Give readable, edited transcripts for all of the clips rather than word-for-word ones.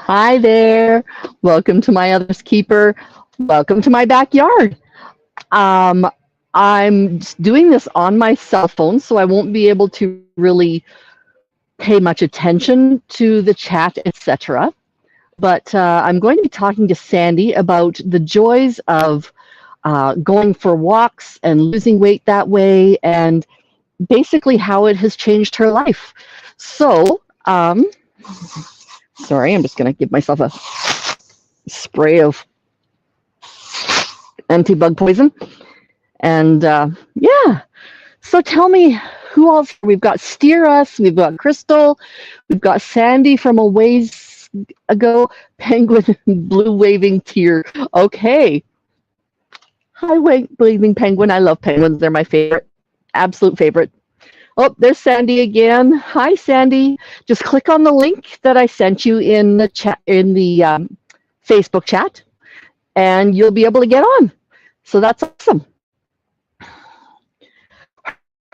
Hi there. Welcome to my other's keeper. Welcome to my backyard. Um, I'm doing this on my cell phone, so I won't be able to really pay much attention to the chat, etc. But I'm going to be talking to Sandie about the joys of going for walks and losing weight that way, and basically how it has changed her life. So, sorry, I'm just going to give myself a spray of anti-bug poison. And yeah, so tell me who else. We've got Steer Us, we've got Crystal, we've got Sandie from a ways ago, Penguin, Blue Waving Tear. Okay. Hi, Waving Penguin. I love penguins. They're my favorite, absolute favorite. Oh, there's Sandie again. Hi, Sandie. Just click on the link that I sent you in the chat, in the Facebook chat, and you'll be able to get on. So that's awesome.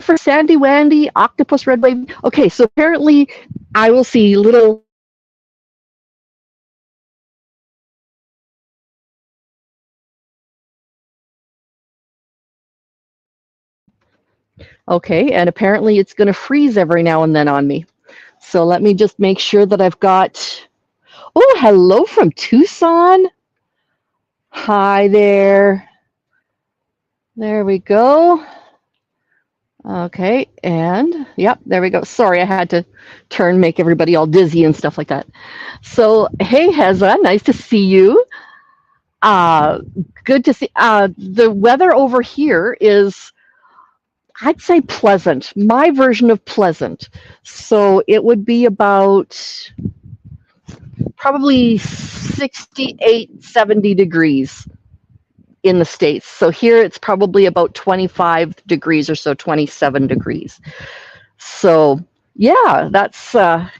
For Sandy Wandy, Octopus Red Wave. Okay, so apparently I will see little. Okay, and apparently it's going to freeze every now and then on me. So let me just make sure that I've got. Oh, hello from Tucson. Hi there. There we go. Okay, and yep, there we go. Sorry, I had to make everybody all dizzy and stuff like that. So, hey, Heza, nice to see you. Uh, Good to see. The weather over here is, I'd say, pleasant. My version of pleasant. So it would be about probably 68, 70 degrees in the States. So here it's probably about 25 degrees or so, 27 degrees. So yeah, that's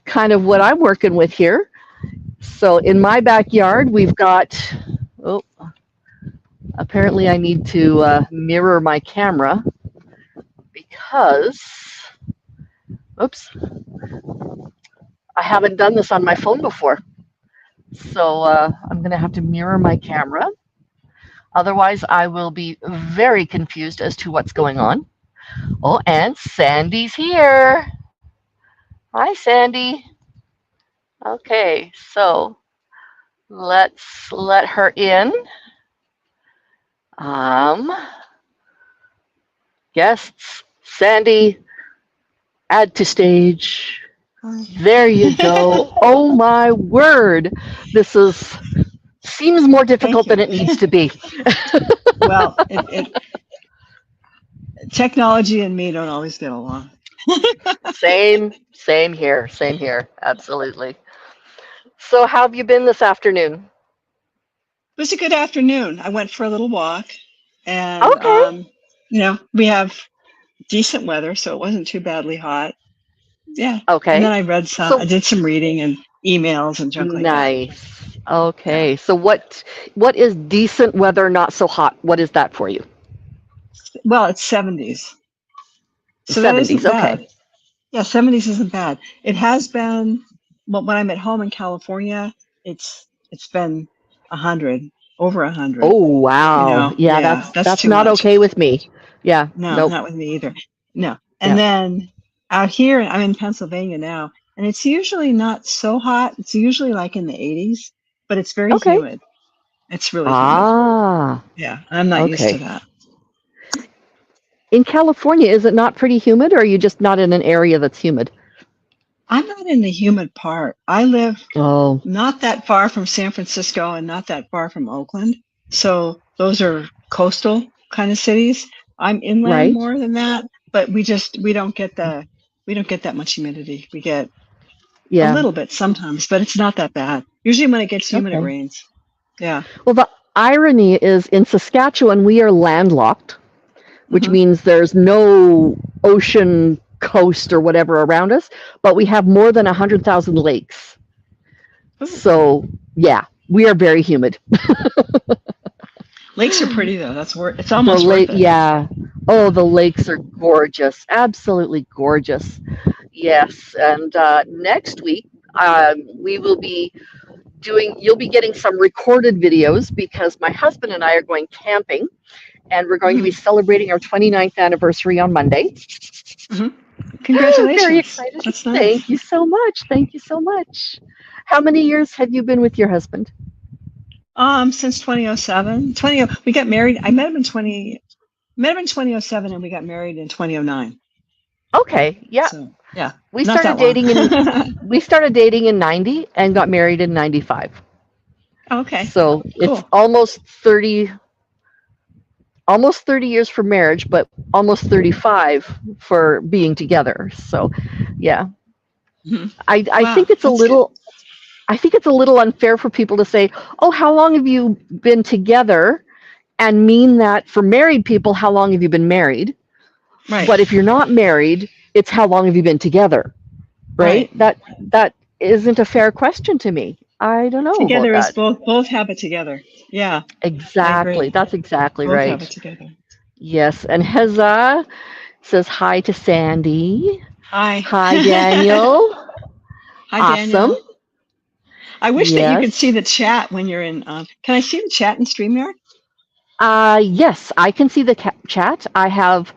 kind of what I'm working with here. So in my backyard, we've got, oh, apparently I need to mirror my camera because, oops, I haven't done this on my phone before. So I'm going to have to mirror my camera. Otherwise, I will be very confused as to what's going on. Oh, and Sandie's here. Hi, Sandie. Okay, so let's let her in. Guests, Sandie, add to stage. There you go. Oh my word. This seems more difficult than it needs to be. Well, technology and me don't always get along. Same here. Absolutely. So how have you been this afternoon? It was a good afternoon. I went for a little walk, and Okay. we have decent weather, so it wasn't too badly hot. Yeah. Okay. And then I did some reading and emails and junk like that. Nice. Okay. Yeah. So what is decent weather, not so hot? What is that for you? Well, it's 70s. So 70s. that isn't bad. Okay. Yeah, 70s isn't bad. It has been, well, when I'm at home in California, it's been 100, over 100. Oh wow. Yeah, That's that's too not much. okay with me. Yeah. No, Nope. not with me either. No. And Yeah. then out here, I'm in Pennsylvania now, and it's usually not so hot. It's usually like in the 80s, but it's very Okay. humid. It's really humid. Ah. Yeah, I'm not used to Okay. that. In California, is it not pretty humid, or are you just not in an area that's humid? I'm not in the humid part. I live Oh. not that far from San Francisco and not that far from Oakland. So those are coastal kind of cities. I'm inland Right. more than that, but we don't get that much humidity. We get a Yeah. little bit sometimes, but it's not that bad. Usually when it gets humid, it Okay. rains. Yeah. Well, the irony is in Saskatchewan, we are landlocked, which Hmm. means there's no ocean, coast, or whatever around us, but we have more than 100,000 lakes. So, yeah, we are very humid. Lakes are pretty though. It's almost worth it. Yeah. Oh, the lakes are gorgeous. Absolutely gorgeous. Yes. And next week, we will be you'll be getting some recorded videos because my husband and I are going camping, and we're going to be celebrating our 29th anniversary on Monday. Congratulations. Very excited. That's nice. Thank you so much. Thank you so much. How many years have you been with your husband? Since 2007. We got married. I met him in 2007 and we got married in 2009. Okay. Yeah. So, yeah. We started dating in 90 and got married in 95. Okay. So it's Cool. almost 30 years for marriage, but almost 35 for being together. So, yeah. I Wow, think it's a that's little good. I think it's a little unfair for people to say, "Oh, how long have you been together?" and mean that for married people, how long have you been married? Right. But if you're not married, it's how long have you been together? Right? That isn't a fair question to me. I don't know Together about is that. both have it together. Yeah. Exactly. I agree. That's exactly Both have it right. together. Yes. And Heza says hi to Sandie. Hi. Hi, Daniel. Hi, Awesome. Daniel. I wish that you could Yes. see the chat when you're in. Can I see the chat in StreamYard? Yes, I can see the chat. I have,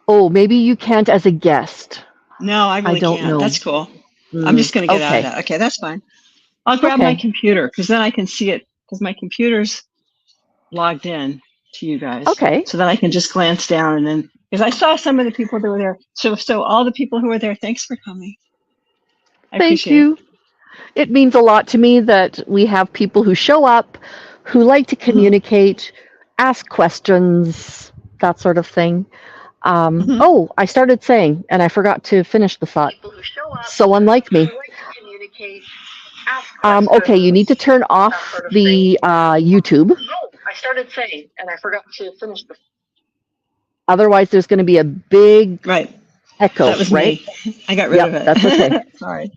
oh, maybe you can't as a guest. No, I I really don't can't. know. That's cool. I'm just going to get out of Okay. that. Okay, that's fine. I'll grab my Okay. computer because then I can see it because my computer's logged in to you guys. Okay. So then I can just glance down and then because I saw some of the people that were there. So all the people who were there, thanks for coming. I Thank appreciate it. you. It means a lot to me that we have people who show up, who like to communicate, ask questions, that sort of thing. Oh, I started saying, and I forgot to finish the thought. So unlike me. Okay, you need to turn off the YouTube. I started saying, and I forgot to finish the. Otherwise, there's going to be a big echo. That was right? me. I got rid of it. That's okay. Sorry.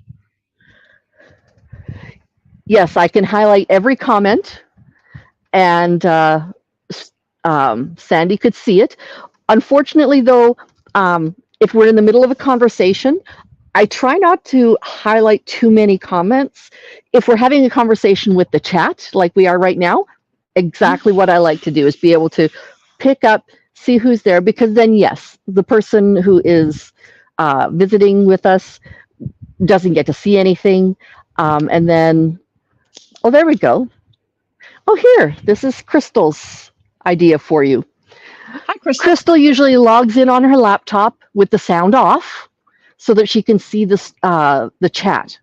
Yes, I can highlight every comment, and Sandie could see it. Unfortunately, though, if we're in the middle of a conversation, I try not to highlight too many comments. If we're having a conversation with the chat, like we are right now, exactly what I like to do is be able to pick up, see who's there, because then, yes, the person who is visiting with us doesn't get to see anything. And then, oh, there we go. Oh, here, this is Crystal's idea for you. Hi, Crystal. Crystal usually logs in on her laptop with the sound off so that she can see the chat.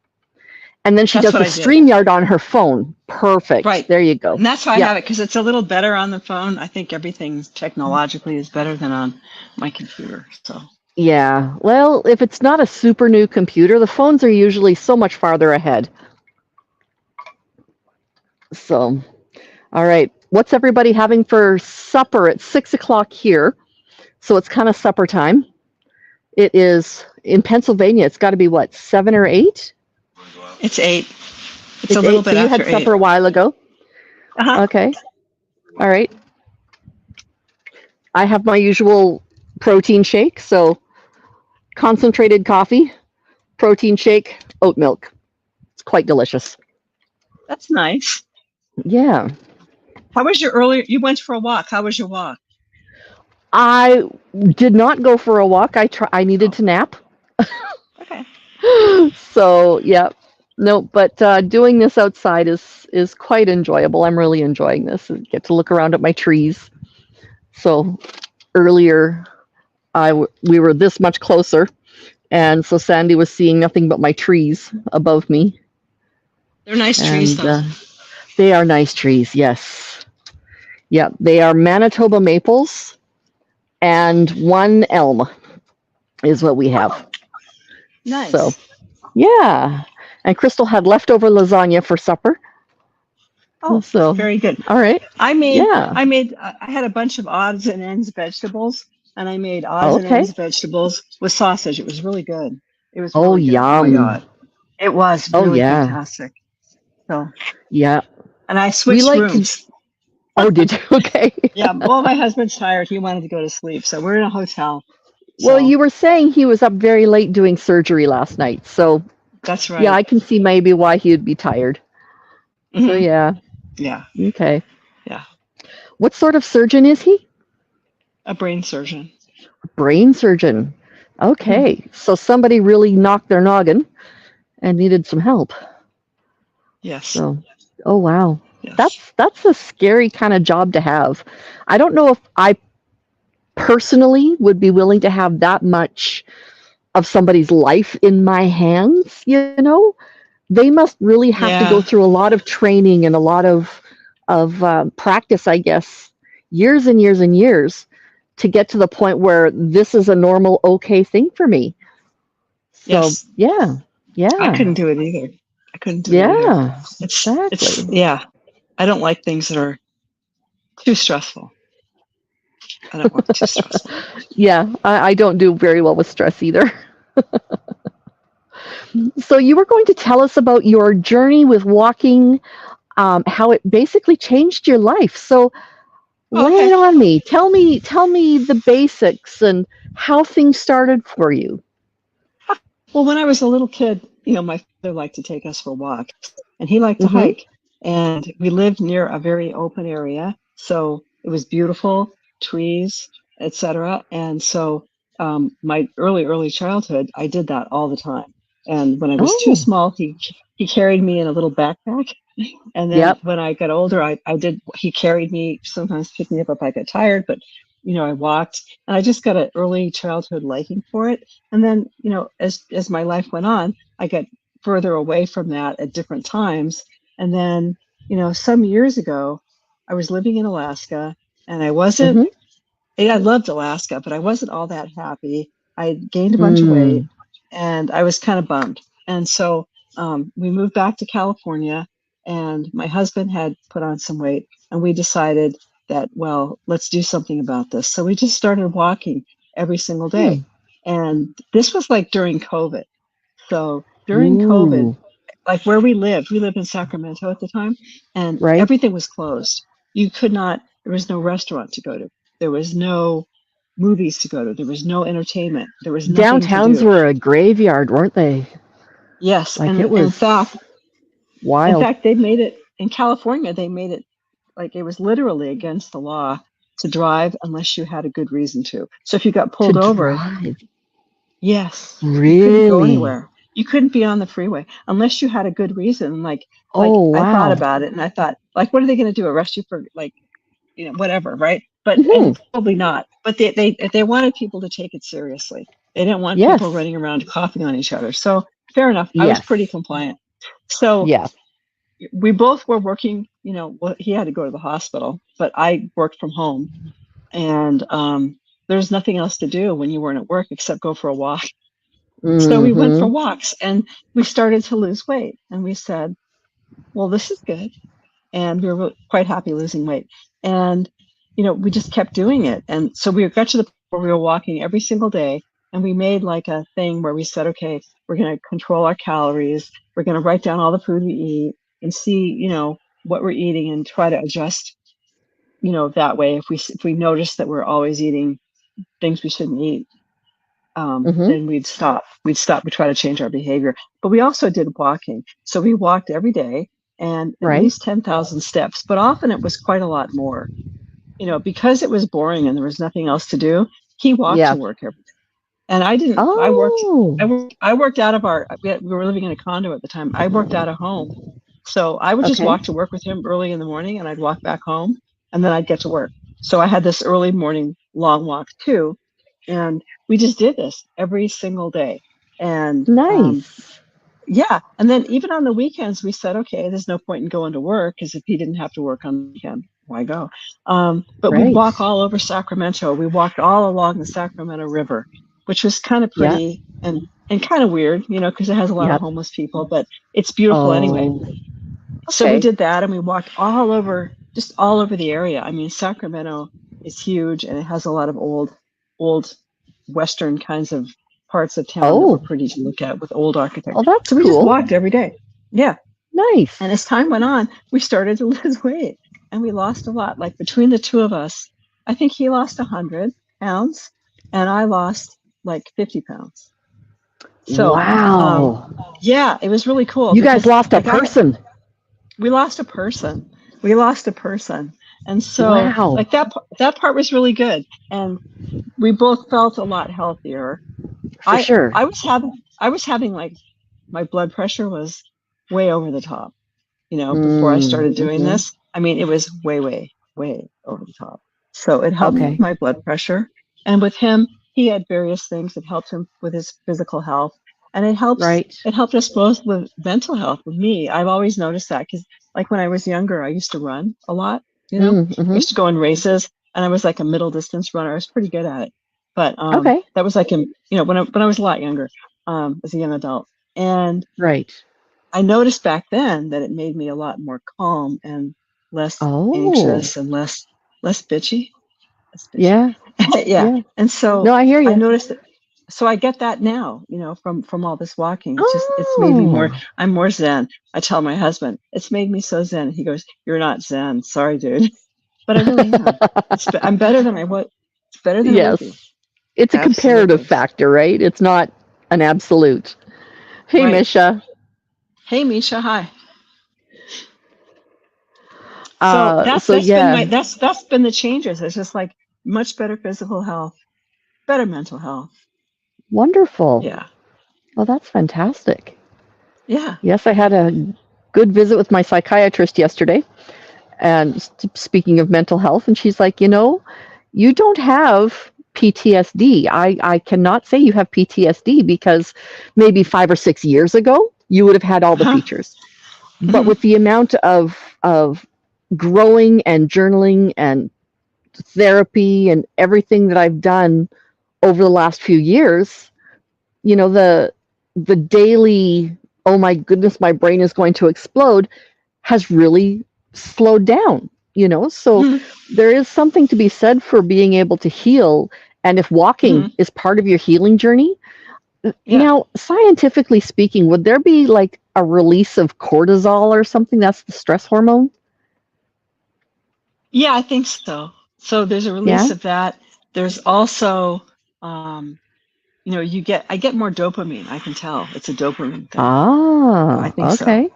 And then she does the StreamYard on her phone. Perfect. Right. There you go. And that's why I have it, because it's a little better on the phone. I think everything technologically is better than on my computer. So. Yeah. Well, if it's not a super new computer, the phones are usually so much farther ahead. So, all right. What's everybody having for supper? It's 6 o'clock here. So it's kind of supper time. It is in Pennsylvania. It's got to be what, 7 or 8? It's 8. It's a little 8. bit So you after had supper 8. a while ago. Okay. All right. I have my usual protein shake. So concentrated coffee, protein shake, oat milk. It's quite delicious. That's nice. Yeah. How was your earlier? You went for a walk. How was your walk? I did not go for a walk. I needed to nap. Okay. So yeah, no, but doing this outside is quite enjoyable. I'm really enjoying this. I get to look around at my trees. So earlier, we were this much closer, and so Sandie was seeing nothing but my trees above me. They're nice trees, though. They are nice trees. Yes. Yeah, they are Manitoba maples, and one elm is what we have. Nice. So, yeah. And Crystal had leftover lasagna for supper. Oh, so very good. All right. I had a bunch of odds and ends vegetables, and I made odds and ends vegetables with sausage. It was really good. It was really good. Yum. Oh my God. It was really fantastic. So yeah. And I switched rooms. Oh, did you? Okay. Yeah. Well, my husband's tired. He wanted to go to sleep. So we're in a hotel. Well, you were saying he was up very late doing surgery last night. So that's right. Yeah, I can see maybe why he would be tired. So Hmm. yeah. Yeah. Okay. Yeah. What sort of surgeon is he? A brain surgeon. Brain surgeon. Hmm. Okay. So somebody really knocked their noggin and needed some help. Yes. So, oh wow. Yes. That's a scary kind of job to have. I don't know if I personally would be willing to have that much of somebody's life in my hands, you know? They must really have to go Yeah. through a lot of training and a lot of practice, I guess, years and years and years to get to the point where this is a normal, okay thing for me. So Yes. yeah, I yeah, couldn't do it either. I couldn't do it either. yeah, It's, exactly. yeah. I don't like things that are too stressful. I don't want it too stressful. Yeah, I don't do very well with stress either. So you were going to tell us about your journey with walking, how it basically changed your life. So Oh, lay okay. it on me. Tell me the basics and how things started for you. Well, when I was a little kid, my father liked to take us for walks and he liked to Mm-hmm. hike. And we lived near a very open area. So it was beautiful, trees, etc. And so my early childhood, I did that all the time. And when I was too Oh, small, he carried me in a little backpack. And then yep. when I got older, he carried me, sometimes picked me up if I got tired, but I walked and I just got an early childhood liking for it. And then, as my life went on, I got further away from that at different times. And then, some years ago, I was living in Alaska and Mm-hmm. I loved Alaska, but I wasn't all that happy. I gained a bunch of weight Mm. and I was kind of bummed. And so we moved back to California, and my husband had put on some weight, and we decided that, well, let's do something about this. So we just started walking every single day. Mm. And this was like during COVID. So during COVID, Ooh, like where we lived in Sacramento at the time, and right. everything was closed. You could not, there was no restaurant to go to. There was no movies to go to. There was no entertainment. There was nothing to Downtowns do. were a graveyard, weren't they? Yes, Like it and was in wild. fact, they made it in California. They made it like it was literally against the law to drive unless you had a good reason to. So if you got To pulled over, drive. yes, you couldn't go Really? anywhere. You couldn't be on the freeway unless you had a good reason. Like Oh, I thought wow. about it and I thought, like, what are they going to do? Arrest you for like, whatever, right? But Hmm. and probably not. But they wanted people to take it seriously. They didn't want people Yes. running around coughing on each other. So fair enough. I was Yes. pretty compliant. So Yeah. we both were working. Well, he had to go to the hospital, but I worked from home, and there's nothing else to do when you weren't at work except go for a walk. So we went for Mm-hmm. walks and we started to lose weight. And we said, well, this is good. And we were quite happy losing weight. And, we just kept doing it. And so we got to the point where we were walking every single day. And we made like a thing where we said, okay, we're going to control our calories. We're going to write down all the food we eat and see, what we're eating and try to adjust, that way. If we notice that we're always eating things we shouldn't eat, Mm-hmm. then we'd stop. We'd try to change our behavior. But we also did walking. So we walked every day and at Right. least 10,000 steps, but often it was quite a lot more. Because it was boring and there was nothing else to do, he walked to Yeah. work every day. And I didn't, Oh, I worked out of we were living in a condo at the time. I worked out of home. So I would just okay. walk to work with him early in the morning and I'd walk back home and then I'd get to work. So I had this early morning long walk too. And we just did this every single day. And Nice. yeah. And then even on the weekends, we said, okay, there's no point in going to work because if he didn't have to work on the weekend, why go? But we'd Right. walk all over Sacramento. We walked all along the Sacramento River, which was kind of Yeah. pretty and kind of weird, because it has a lot of Yep. homeless people, but it's beautiful anyway. Oh, So we okay. did that and we walked all over, just all over the area. I mean, Sacramento is huge and it has a lot of old Western kinds of parts of town that were Oh, pretty to look at with old oh, architecture. that's So we just cool. walked every day. Yeah. Nice. And as time went on, we started to lose weight and we lost a lot. Like between the two of us, I think he lost 100 pounds and I lost like 50 pounds. So, Wow. yeah, it was really cool You guys because lost a like person. we lost a person. We lost a person. And so Wow. like that part was really good. And we both felt a lot healthier. For sure. I was having like my blood pressure was way over the top, before I started doing Mm-hmm. this. I mean, it was way, way, way over the top. So it helped Okay. with my blood pressure. And with him, he had various things that helped him with his physical health. And Right. it helped us both with mental health with me. I've always noticed that because like when I was younger, I used to run a lot, I Mm-hmm. used to go in races and I was like a middle distance runner. I was pretty good at it. But Okay. that was like when I was a lot younger, as a young adult. And Right. I noticed back then that it made me a lot more calm and less Oh, anxious and less bitchy. Less bitchy. yeah. Yeah. Yeah. And so No, I hear I you. noticed that so I get that now, from all this walking. It's made me more Oh. I'm more zen. I tell my husband, it's made me so zen. He goes, "You're not zen. Sorry, dude." But I really am. I'm better than I was. It's better than I would be. Yes. It's a comparative Absolutely. factor, right? It's not an absolute. Hey, Right. Misha. Hey, Misha. Hi. So So yeah, that's been the changes. It's just like much better physical health, better mental health. wonderful. Yeah. Well, that's fantastic. Yeah. Yes, I had a good visit with my psychiatrist yesterday. And speaking of mental health, and she's like, you don't have PTSD. I cannot say you have PTSD because maybe 5 or 6 years ago, you would have had all the Uh-huh. features. But Hmm. with the amount of growing and journaling and therapy and everything that I've done over the last few years, the daily, oh my goodness, my brain is going to explode has really slowed down. So Hmm. there is something to be said for being able to heal. And if walking Hmm. is part of your healing journey, Yeah. now, scientifically speaking, would there be like a release of cortisol or something? That's the stress hormone? Yeah, I think so. So there's a Yeah. release of that. There's also, um, I get more dopamine. I can tell it's a dopamine thing. I Ah, think so. okay.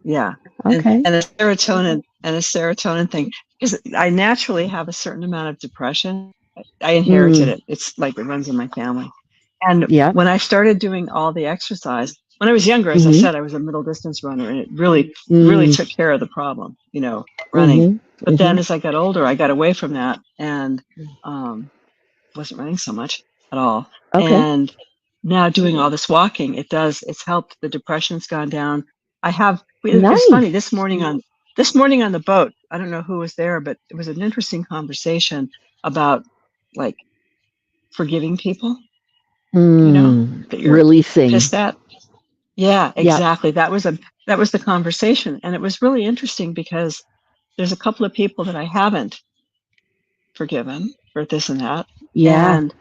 Yeah. And Okay. and a serotonin thing because I naturally have a certain amount of depression. I inherited Mm, it. It's like it runs in my family. And yeah. when I started doing all the exercise, when I was younger, as I Mm-hmm. said, I was a middle distance runner and it really, really Mm, took care of the problem, running. mm-hmm. But Mm-hmm. then as I got older, I got away from that and um, wasn't running so much at all. Okay. And now doing all this walking, it's helped. The depression's gone down. It's funny, Nice. this morning on the boat, I don't know who was there, but it was an interesting conversation about like forgiving people, that you're Releasing. pissed at. Yeah, Yep. exactly. That was the conversation. And it was really interesting because there's a couple of people that I haven't forgiven for this and that. Yeah. And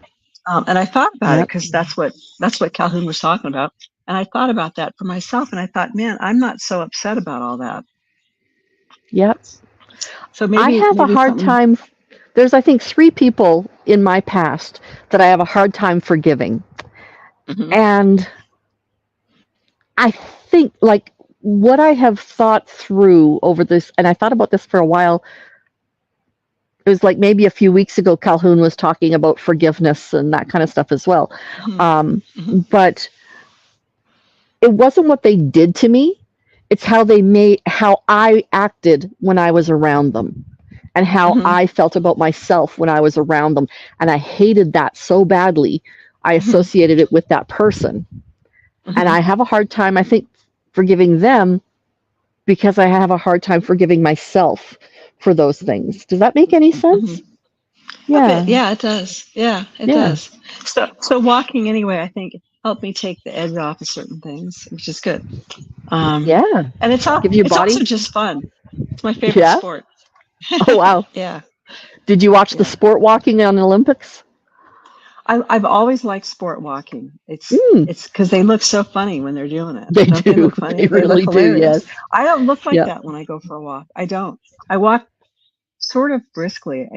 I thought about it Yep. because that's what Calhoun was talking about. And I thought about that for myself and I thought, man, I'm not so upset about all that. Yep. So I have a maybe hard something. time. There's, I think, 3 people in my past that I have a hard time forgiving. Hmm. And I think, like, what I have thought through over this, and I thought about this for a while. It was like maybe a few weeks ago, Calhoun was talking about forgiveness and that kind of stuff as well. Hmm. Um, Hmm. but it wasn't what they did to me. It's how I acted when I was around them and how Hmm. I felt about myself when I was around them. And I hated that so badly. I Hmm. associated it with that person. And Hmm. I have a hard time, I think, forgiving them because I have a hard time forgiving myself for those things. Does that make any Hmm. sense? A bit. Yeah. Yeah, it does. Yeah, it Yeah. does. So walking anyway, I think helped me take the edge off of certain things, which is good. Um, Yeah. and Give your it's also body. just fun. It's my favorite Yeah. sport. Oh, wow. Yeah, Did you watch the yeah. sport walking on the Olympics? I've always liked sport walking. Mm, It's because they look so funny when they're doing it. they Don't they do. look They funny? They look really do. hilarious. Yes. I don't look like Yep. that when I go for a walk. I don't. I walk sort of briskly.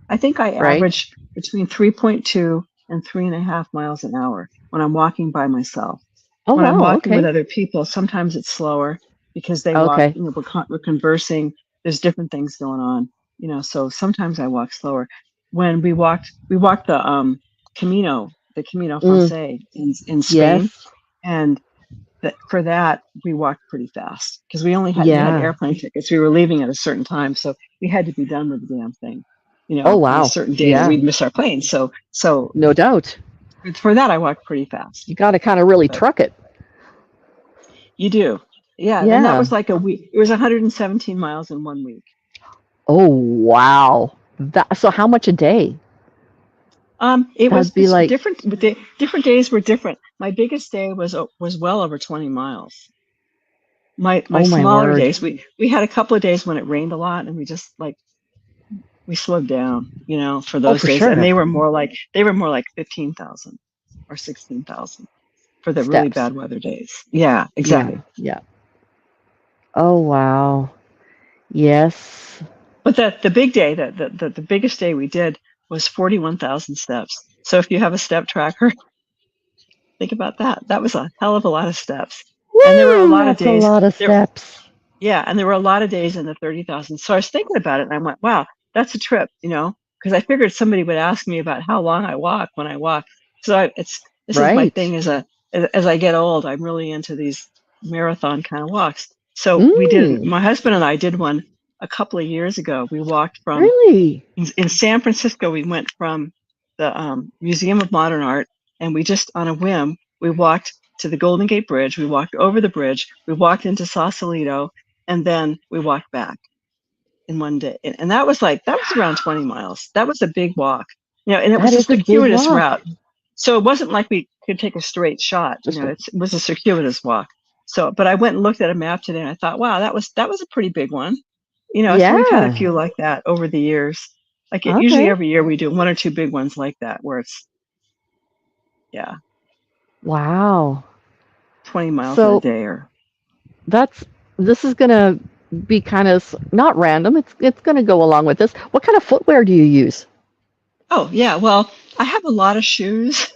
I think I Right. average between 3.2 and 3.5 miles an hour when I'm walking by myself. Oh, When I'm wow. walking with Okay. other people, sometimes it's slower. because they walk, Okay. we're conversing. There's different things going on, so sometimes I walk slower. When we walked the Camino Mm, Francais in Spain, yes. and for that we walked pretty fast because we had Yeah. airplane tickets. We were leaving at a certain time, so we had to be done with the damn thing, Oh, on a wow. certain day, or Yeah. we'd miss our plane. So No doubt. for that I walked pretty fast. You got to kind of really But truck it. you do, yeah. And that Yeah. was like a week. It was 117 miles in 1 week. Oh, wow. So how much a day? It was That'd be like, different. But the different days were different. My biggest day was well over 20 miles. My oh my smaller word. days, we had a couple of days when it rained a lot, and we just like we slowed down, for Oh, those for days, and sure. they were more like 15,000 or 16,000 for the really Steps. bad weather days. Yeah, Yeah. exactly. Yeah. Oh, wow. Yes. But the big day, the biggest day we did was 41,000 steps. So if you have a step tracker, think about that. That was a hell of a lot of steps. And there were a Woo! lot of That's a days lot of there. steps. Yeah, and there were a lot of days in the 30,000. So I was thinking about it, and I went, wow, that's a trip, because I figured somebody would ask me about how long I walk when I walk. So this is my Right. thing, as I get old, I'm really into these marathon kind of walks. So Mm, my husband and I did one a couple of years ago. We walked really? in San Francisco. We went from the Museum of Modern Art, and we just, on a whim, we walked to the Golden Gate Bridge. We walked over the bridge. We walked into Sausalito, and then we walked back in one day. And that was around 20 miles. That was a big walk, and it That was a is a big circuitous walk. route. So it wasn't like we could take a straight shot, Just a, it was a circuitous walk. So, but I went and looked at a map today, and I thought, wow, that was a pretty big one. So we've had a yeah. few like that over the years. Like usually Okay. every year we do one or two big ones like that, where it's, yeah, Wow. 20 miles in a So day. Or that's this is gonna be kind of not random. It's gonna go along with this. What kind of footwear do you use? oh yeah, well, I have a lot of shoes.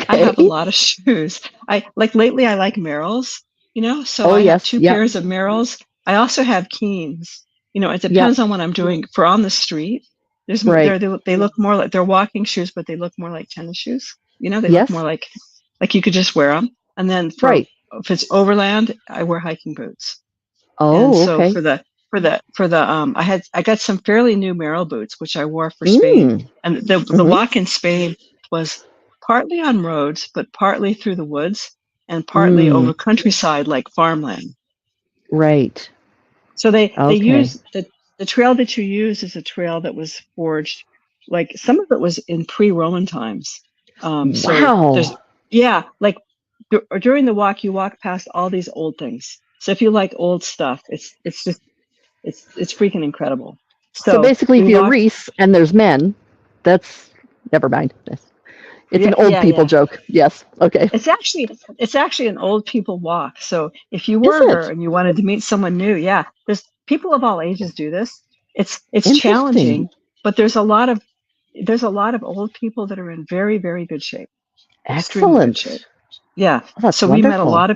I have a Okay. lot of shoes. I like lately I like Merrells, so Oh I have yes. two Yep. pairs of Merrells. I also have Keens. It Yep. depends on what I'm doing. For on the street, Right. they look more like they're walking shoes, but they look more like tennis shoes. They look more Yes. like you could just wear them. And then for Right. if it's overland, I wear hiking boots. And Oh, so okay. I got some fairly new Merrell boots, which I wore for Spain. Mm. And the Mm-hmm. walk in Spain was partly on roads, but partly through the woods and partly Mm. over countryside like farmland. Right. So they Okay. use the trail that you use is a trail that was forged, like some of it was in pre-Roman times. So there's, Wow. yeah, like during the walk you walk past all these old things. So if you like old stuff, it's just it's freaking incredible. So So basically, if we you're walked. Reese and there's men, that's never mind. It's Yeah, an old yeah, people yeah. joke. Yes. Okay. It's actually an old people walk. So if you Is were her it and you wanted to meet someone new, yeah, there's people of all ages do this. It's interesting? challenging, but there's a lot of old people that are in very, very good shape, extremely good shape. Excellent. Yeah. Oh, that's So wonderful.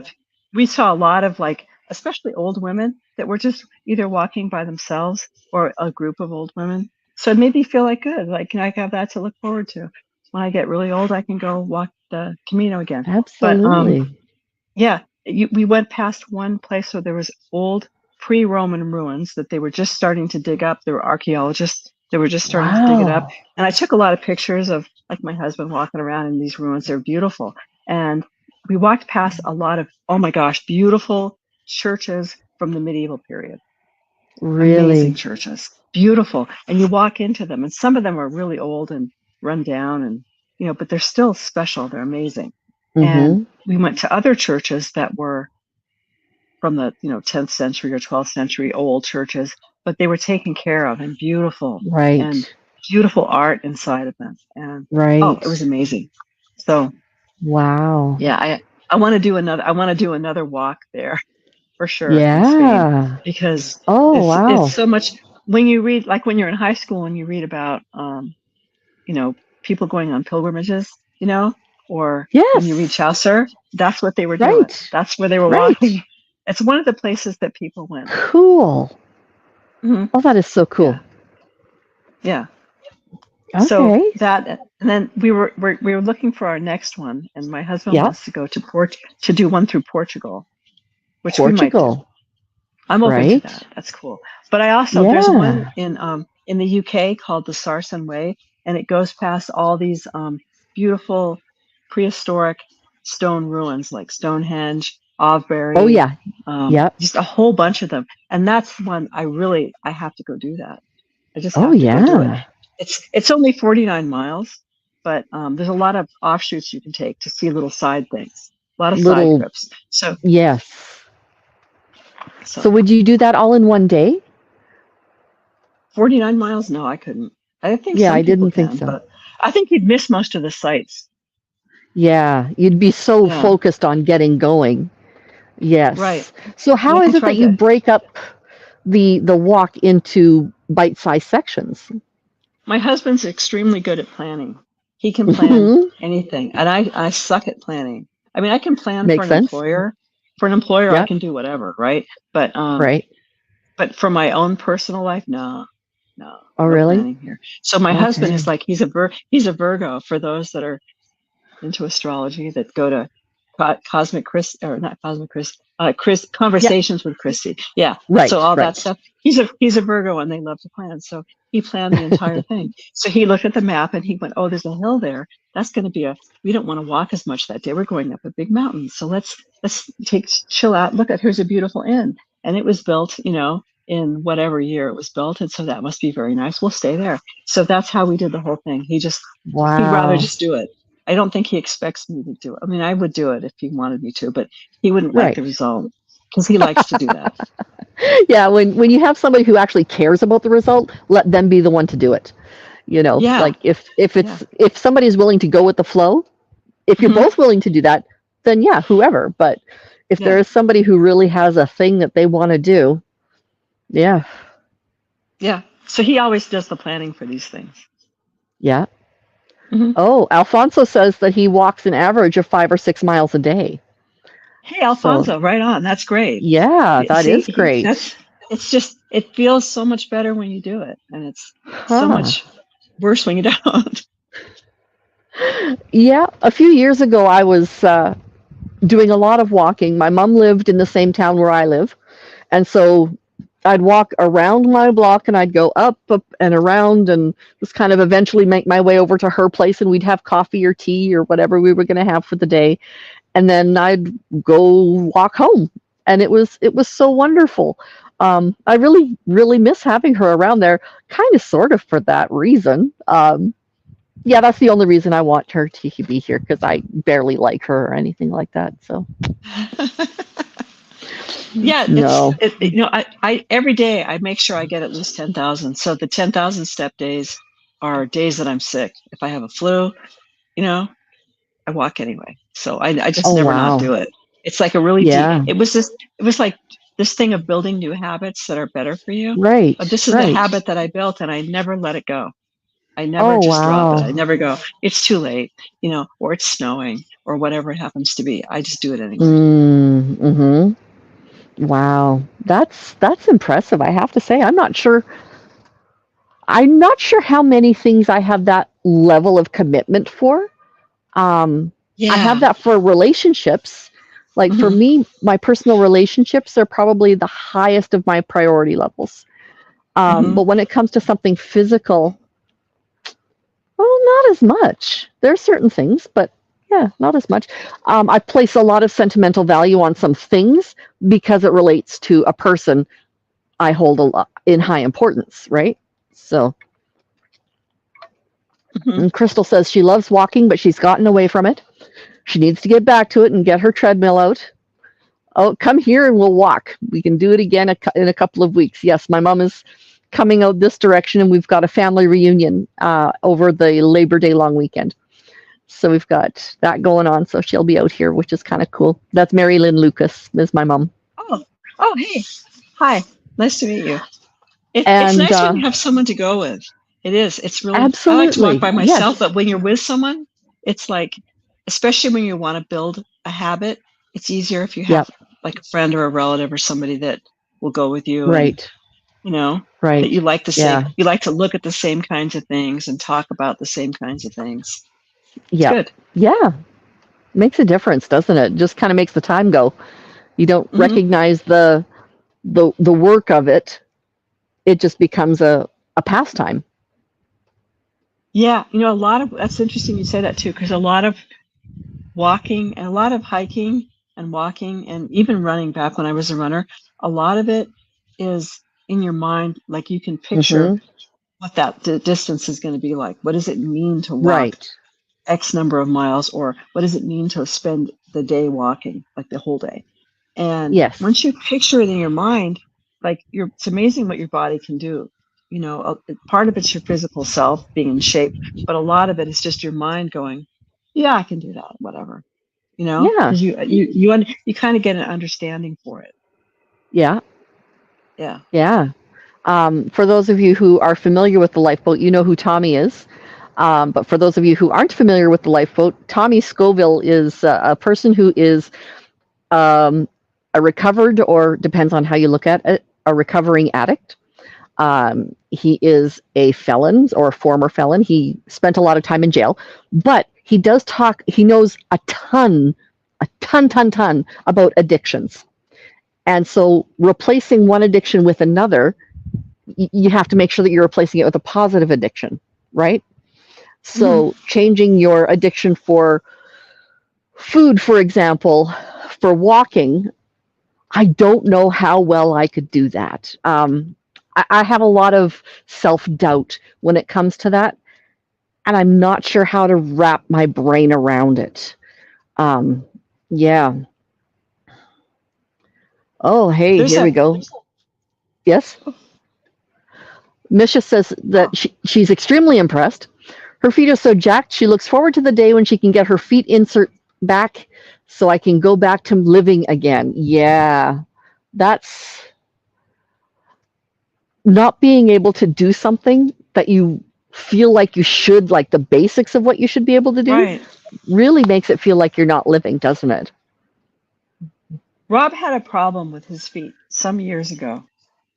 we saw a lot of, like, especially old women that were just either walking by themselves or a group of old women. So it made me feel like good. Like, I have that to look forward to. When I get really old, I can go walk the Camino again. But Absolutely. yeah, we went past one place where there was old pre-Roman ruins that they were just starting to dig up. There were archaeologists that were just starting to dig it up. Wow. And I took a lot of pictures of, like, my husband walking around in these ruins. They're beautiful. And we walked past a lot of, oh my gosh, beautiful churches from the medieval period. Amazing Really. churches, beautiful. And you walk into them, and some of them are really old and run down, and but they're still special. They're amazing. And Mm-hmm. we went to other churches that were from the 10th century or 12th century, old churches, but they were taken care of and beautiful, and Right. beautiful art inside of them. And oh, it Right. was amazing. So Wow. yeah, I want to do another walk there for sure in Spain, Yeah. because Oh, it's wow. so much. When you read, like when you're in high school and you read about you know people going on pilgrimages, or when you read Yes. Chaucer, that's what they were doing. Right. That's where they were Right. walking. It's one of the places that people went. Cool. Hmm. Oh, that is so cool. Yeah. So Okay. that, and then we were looking for our next one, and my husband Yeah. wants to go to do one through Portugal, which we might do. Portugal. I'm open to Right. that. That's cool. But I also there's one Yeah. in the UK called the Sarsen Way, and it goes past all these beautiful prehistoric stone ruins like Stonehenge, Oh, Avebury, yeah. Yep. just a whole bunch of them. And that's one I have to go do that. I just Oh, have to go do it. yeah. It's only 49 miles, but there's a lot of offshoots you can take to see little side things, a lot of side Little, trips. So yes. So so would you do that all in one day? 49 miles? No, I couldn't. I think Yeah, some I people didn't think can, so. but I think you'd miss most of the sights. Yeah, you'd be so Yeah, focused on getting going. right. Yes. So And how I is it that tried you to. break up the walk into bite-sized sections? My husband's extremely good at planning. He can plan Mhm. anything, and I suck at planning. I mean, I can plan for Makes an sense. employer. For an employer, I Yep. can do whatever, right? But Right. for my own personal life, no, no, Oh, no really? planning here. So my husband is Okay. like he's a Virgo. For those that are into astrology, that go to Cosmic Chris, or not Cosmic Chris, Chris Yeah. Conversations with Christy. Yeah, so Right. all that Right. stuff. He's a Virgo, and they love to plan. So he planned the entire thing. So he looked at the map and he went, "Oh, there's a hill there. That's going to be a. We don't want to walk as much that day. We're going up a big mountain. So let's chill out. Look at here's a beautiful inn, and it was built, in whatever year it was built, and so that must be very nice. We'll stay there." So that's how we did the whole thing. He'd rather Wow. just do it. I don't think he expects me to do it. I mean, I would do it if he wanted me to, but he wouldn't like Right. the result because he likes to do that. Yeah, when you have somebody who actually cares about the result, let them be the one to do it. Yeah, Like if yeah. if somebody's willing to go with the flow, if you're Hmm. both willing to do that, then yeah, whoever. But if there Yeah, is somebody who really has a thing that they want to do, yeah, yeah. So he always does the planning for these things. yeah. Hmm. Oh, Alfonso says that he walks an average of 5 or 6 miles a day. Hey, So Alfonso, right on. That's great. yeah, that See, is great. it's just, it feels so much better when you do it. And it's so Huh. much worse when you don't. Yeah, a few years ago I was doing a lot of walking. My mom lived in the same town where I live, and so I'd walk around my block and I'd go up and around and just kind of eventually make my way over to her place and we'd have coffee or tea or whatever we were going to have for the day. And then I'd go walk home. And it was so wonderful. I really, really miss having her around there, kind of sort of for that reason. Yeah, that's the only reason I want her to be here because I barely like her or anything like that. So Yeah, no. I every day I make sure I get at least 10,000. So the 10,000 step days are days that I'm sick. If I have a flu, you know, I walk anyway. So I just Oh never not wow. do it. It's like a really deep, Yeah. it was like this thing of building new habits that are better for you. But Right. this is the Right. habit that I built and I never let it go. I never Oh just drop it. I wow. never go, it's too late, or it's snowing or whatever it happens to be. I just do it anyway. Mm-hmm. Wow. That's impressive, I have to say. I'm not sure how many things I have that level of commitment for. I have Yeah. that for relationships. Like for Hmm. me, my personal relationships are probably the highest of my priority levels. Hmm. But when it comes to something physical, well, not as much. There are certain things, but yeah, not as much. I place a lot of sentimental value on some things because it relates to a person I hold a lot in high importance, right? So, Hmm. and Crystal says she loves walking, but she's gotten away from it. She needs to get back to it and get her treadmill out. Oh, come here and we'll walk. We can do it again in a couple of weeks. Yes, my mom is coming out this direction, and we've got a family reunion over the Labor Day long weekend. So we've got that going on. So she'll be out here, which is kind of cool. That's Mary Lynn Lucas, is my mom. Oh, oh, hey. Hi. Nice to meet you. It's And nice when you have someone to go with. It is. It's really, I like to walk absolutely, by myself, yes. but when you're with someone, it's like, especially when you want to build a habit, it's easier if you have Yep. like a friend or a relative or somebody that will go with you, and Right. that Right. you like the same, Yeah. you like to look at the same kinds of things and talk about the same kinds of things. It's Yeah. good. Yeah. Makes a difference, doesn't it? Just kind of makes the time go. You don't recognize the work of it. It just becomes a pastime. Yeah, a lot of that's interesting you say that too, because a lot of walking and a lot of hiking and walking and even running back when I was a runner, a lot of it is in your mind. Like you can picture Mm-hmm. what that distance is going to be like. What does it mean to walk Right. X number of miles, or what does it mean to spend the day walking, like the whole day? And Yes. once you picture it in your mind, like it's amazing what your body can do. Part of it's your physical self being in shape, but a lot of it is just your mind going, "Yeah, I can do that, whatever." Yeah. Because you kind of get an understanding for it. Yeah. Yeah. Yeah. For those of you who are familiar with the lifeboat, you know who Tommy is. But for those of you who aren't familiar with the lifeboat, Tommy Scoville is a person who is a recovered, or depends on how you look at it, a recovering addict. He is a felon or a former felon. He spent a lot of time in jail, but he does talk, he knows a ton about addictions. And so replacing one addiction with another, you have to make sure that you're replacing it with a positive addiction, right? So changing your addiction for food, for example, for walking, I don't know how well I could do that. I have a lot of self-doubt when it comes to that, and I'm not sure how to wrap my brain around it. Yeah. Oh, hey, There's here we a go. Yes? Misha says that oh, she's extremely impressed. Her feet are so jacked, she looks forward to the day when she can get her feet insert back so I can go back to living again. Yeah, that's not being able to do something that you feel like you should, like the basics of what you should be able to do, right. really makes it feel like you're not living, doesn't it? Rob had a problem with his feet some years ago,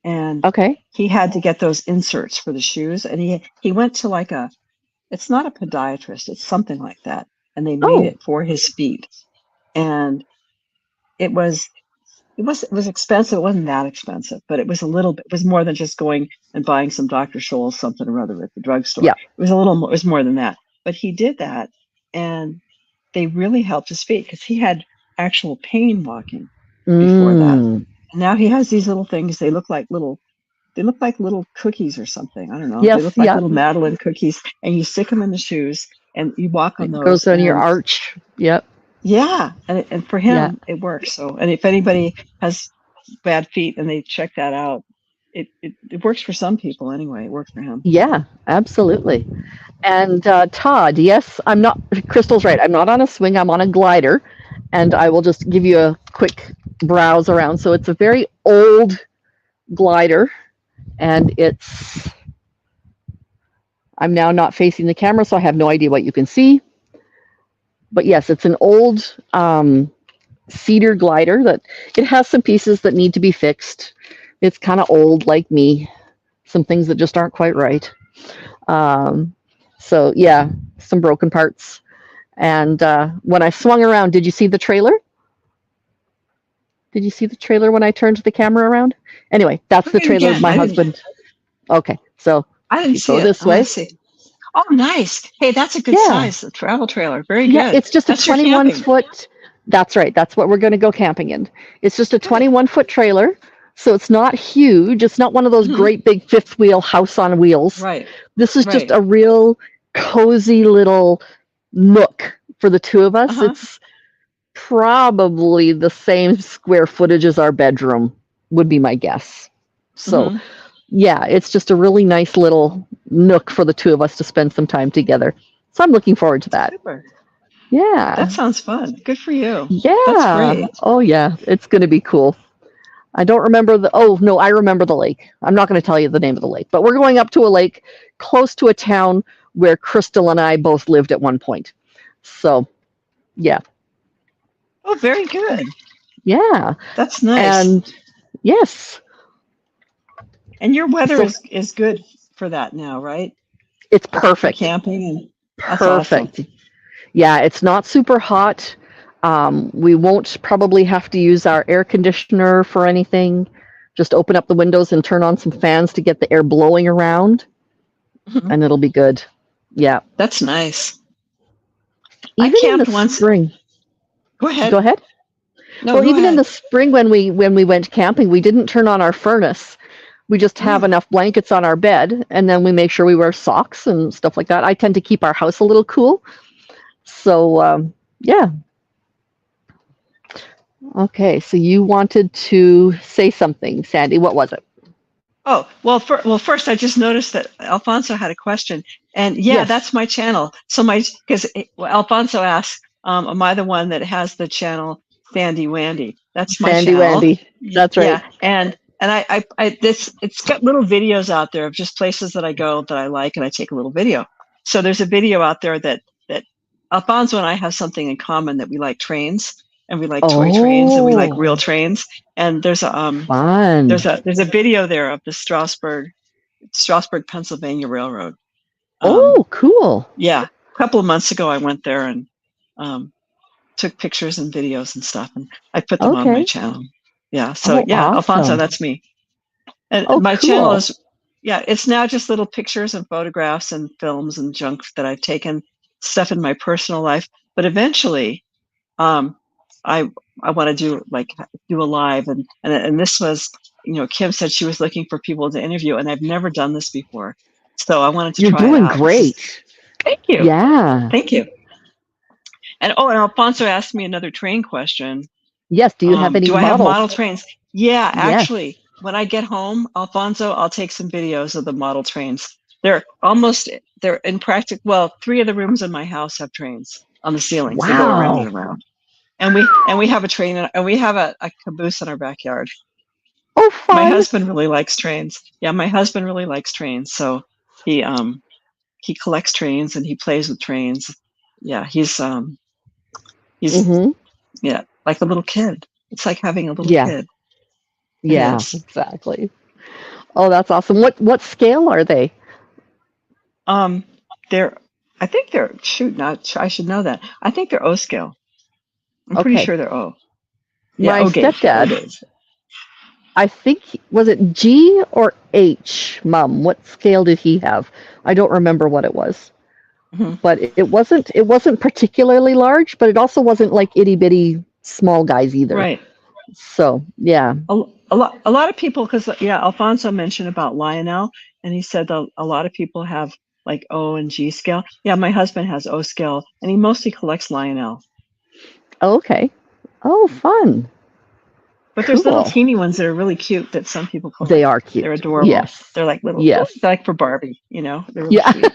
and Okay. he had to get those inserts for the shoes, and he went to like it's not a podiatrist, it's something like that, and they made Oh, it for his feet, and it was it was expensive. It wasn't that expensive, but it was a little bit. It was more than just going and buying some Dr. Scholl's something or other at the drugstore. yeah. It was a little more. It was more than that. But he did that, and they really helped his feet because he had actual pain walking before that. Mm. And now he has these little things. They look like little. They look like little cookies or something. I don't know. They Yes, look like yeah. little Madeline cookies, and you stick them in the shoes, and you walk on It those. goes on your And arch. Yep. yeah, and for Yeah. him, it works. So, and if anybody has bad feet and they check that out, it works for some people anyway. It worked for him. Yeah, absolutely. And Todd, yes, I'm not, Crystal's right. I'm not on a swing, I'm on a glider. And I will just give you a quick browse around. So it's a very old glider, and I'm now not facing the camera, so I have no idea what you can see. But yes, it's an old cedar glider that it has some pieces that need to be fixed. It's kind of old like me, some things that just aren't quite right. Um, so yeah, some broken parts. And when I swung around, did you see the trailer? Did you see the trailer when I turned the camera around? Anyway, that's the Look at it trailer of again. my husband. Okay, so I if didn't you see go it. this I want way, to see. Oh, nice. Hey, that's a good yeah, size. The travel trailer. Very yeah, good. it's just a That's your 21 camping. foot. That's right. That's what we're going to go camping in. It's just a Good. 21-foot trailer, so it's not huge. It's not one of those Hmm. great big fifth wheel house on wheels. Right. This is just Right. a real cozy little nook for the two of Uh us. huh. It's probably the same square footage as our bedroom, would be my guess. So, Hmm. yeah, it's just a really nice little nook for the two of us to spend some time together. So I'm looking forward to that. Super. That Yeah. sounds fun. Good for you. That's Yeah. great. Oh, yeah. It's going to be cool. I don't remember oh, no, I remember the lake. I'm not going to tell you the name of the lake, but we're going up to a lake close to a town where Crystal and I both lived at one point. So, yeah. Oh, very good. Yeah. That's nice. And yes. And your weather So is good for that now, right? it's For perfect. camping, and that's awesome. Perfect. Yeah, it's not super hot. We won't probably have to use our air conditioner for anything. Just open up the windows and turn on some fans to get the air blowing around, Mhm. and it'll be good. Yeah. That's nice. I Even in the camped once. spring. Go ahead. Go ahead. No, Well, go even in ahead. the spring when we went camping, we didn't turn on our furnace. We just have Mm. enough blankets on our bed, and then we make sure we wear socks and stuff like that. I tend to keep our house a little cool. So, yeah. Okay, so you wanted to say something, Sandie. What was it? Oh, well, first, I just noticed that Alfonso had a question. And yeah, Yes, that's my channel. So because Alfonso asked, am I the one that has the channel Sandy Wandy? That's my Sandy channel. Wandy. That's right. Yeah. And it's got little videos out there of just places that I go that I like, and I take a little video. So there's a video out there that Alfonso and I have something in common, that we like trains, and we like toy trains, and we like real Oh, trains. And fun. there's a video there of the Strasburg, Pennsylvania Railroad. Um, Oh, cool. yeah, a couple of months ago, I went there and um, took pictures and videos and stuff, and I put them on my Okay. channel. Yeah, so Oh, yeah, Alfonso, awesome. that's me. And Oh, my channel cool. is, yeah, it's now just little pictures and photographs and films and junk that I've taken, stuff in my personal life. But eventually, um, I I want to do a live, and this was, Kim said she was looking for people to interview, and I've never done this before, so I wanted to You're try it doing out. great. Thank you, Yeah. thank you. And Alfonso asked me another train question. Yes. Do you have any Do I have models? model trains? Yeah, Yes. actually, when I get home, Alfonso, I'll take some videos of the model trains. They're in practice. Well, 3 of the rooms in my house have trains on the ceilings. They go around Wow. and around. And we have a train, and we have a caboose in our backyard. Oh, My fun. husband really likes trains. Yeah, my husband really likes trains. So he he collects trains and he plays with trains. Yeah, he's Mm-hmm. yeah, like a little kid. It's like having a little Yeah. kid. It Yeah. is. Exactly. Oh, that's awesome. What scale are they? Um, they're I think they're shoot. Not I should know that. I think they're O scale. I'm pretty Okay. sure they're O. Yeah, My O gauge. O stepdad, gauge. I think, was it G or H, Mum? What scale did he have? I don't remember what it was. Hmm. But it wasn't particularly large, but it also wasn't like itty bitty small guys either. Right. So yeah. A lot of people, because yeah, Alfonso mentioned about Lionel, and he said that a lot of people have like O and G scale. Yeah, my husband has O scale, and he mostly collects Lionel. Okay. Oh, fun. But there's little Cool. teeny ones that are really cute that some people They collect. are They're cute. adorable. Yes. They're like little, Yes. they're like for Barbie, they're really Yeah. cute.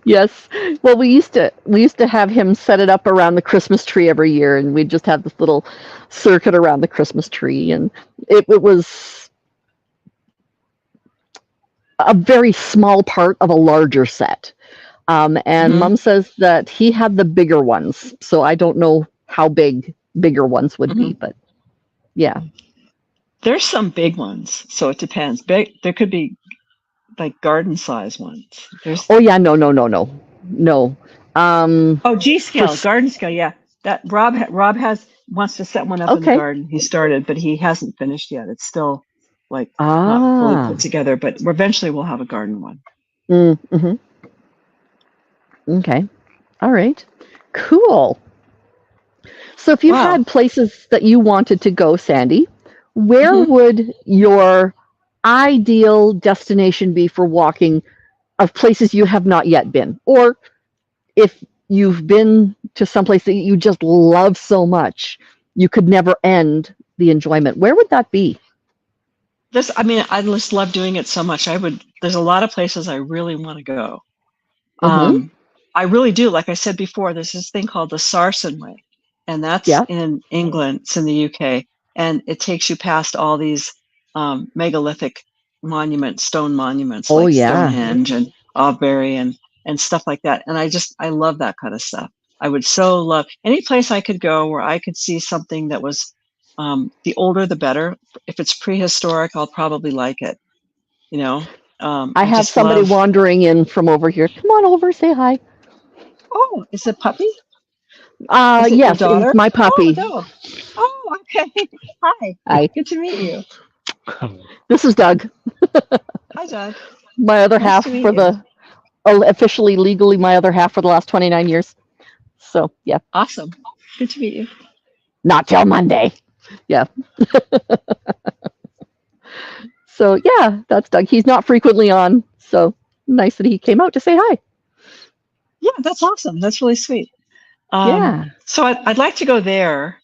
Yes. Well, we used to have him set it up around the Christmas tree every year, and we'd just have this little circuit around the Christmas tree, and it was a very small part of a larger set. And Hmm. Mum says that he had the bigger ones, so I don't know how big bigger ones would Hmm. be, but yeah. There's some big ones, so it depends. There could be like garden size ones. Oh yeah, no, no, no, no, no. G For scale, garden scale, yeah. That Rob has wants to set one up in the okay. garden. He started, but he hasn't finished yet. It's still like not fully put Ah. together, but eventually we'll have a garden one. Mm-hmm. Okay. All right. Cool. So if you Wow. had places that you wanted to go, Sandie, where Hmm. would your ideal destination be for walking of places you have not yet been? Or if you've been to someplace that you just love so much, you could never end the enjoyment, where would that be? I just love doing it so much. There's a lot of places I really want to go. Mm-hmm. I really do. Like I said before, there's this thing called the Sarsen Way, and that's Yeah. in England. It's in the UK, and it takes you past all these megalithic stone monuments Oh, like yeah. Stonehenge and Auberry and stuff like that. And I love that kind of stuff. I would so love any place I could go where I could see something that was, the older the better. If it's prehistoric, I'll probably like it. You know, I I have just somebody love. wandering in from over here. Come on over, say hi. Oh, is it puppy? Is it your Yes, it is daughter? my Oh, puppy. no. Oh, okay. Hi. Hi, Good to meet you. this is Doug, Hi, Doug. my other Nice half to meet for you. the officially legally my other half for the last 29 years. So yeah, Awesome. Good to meet you. not till Monday. Yeah. So yeah, that's Doug. He's not frequently on, so nice that he came out to say hi. Yeah, that's awesome. That's really sweet. Yeah. So I'd like to go there.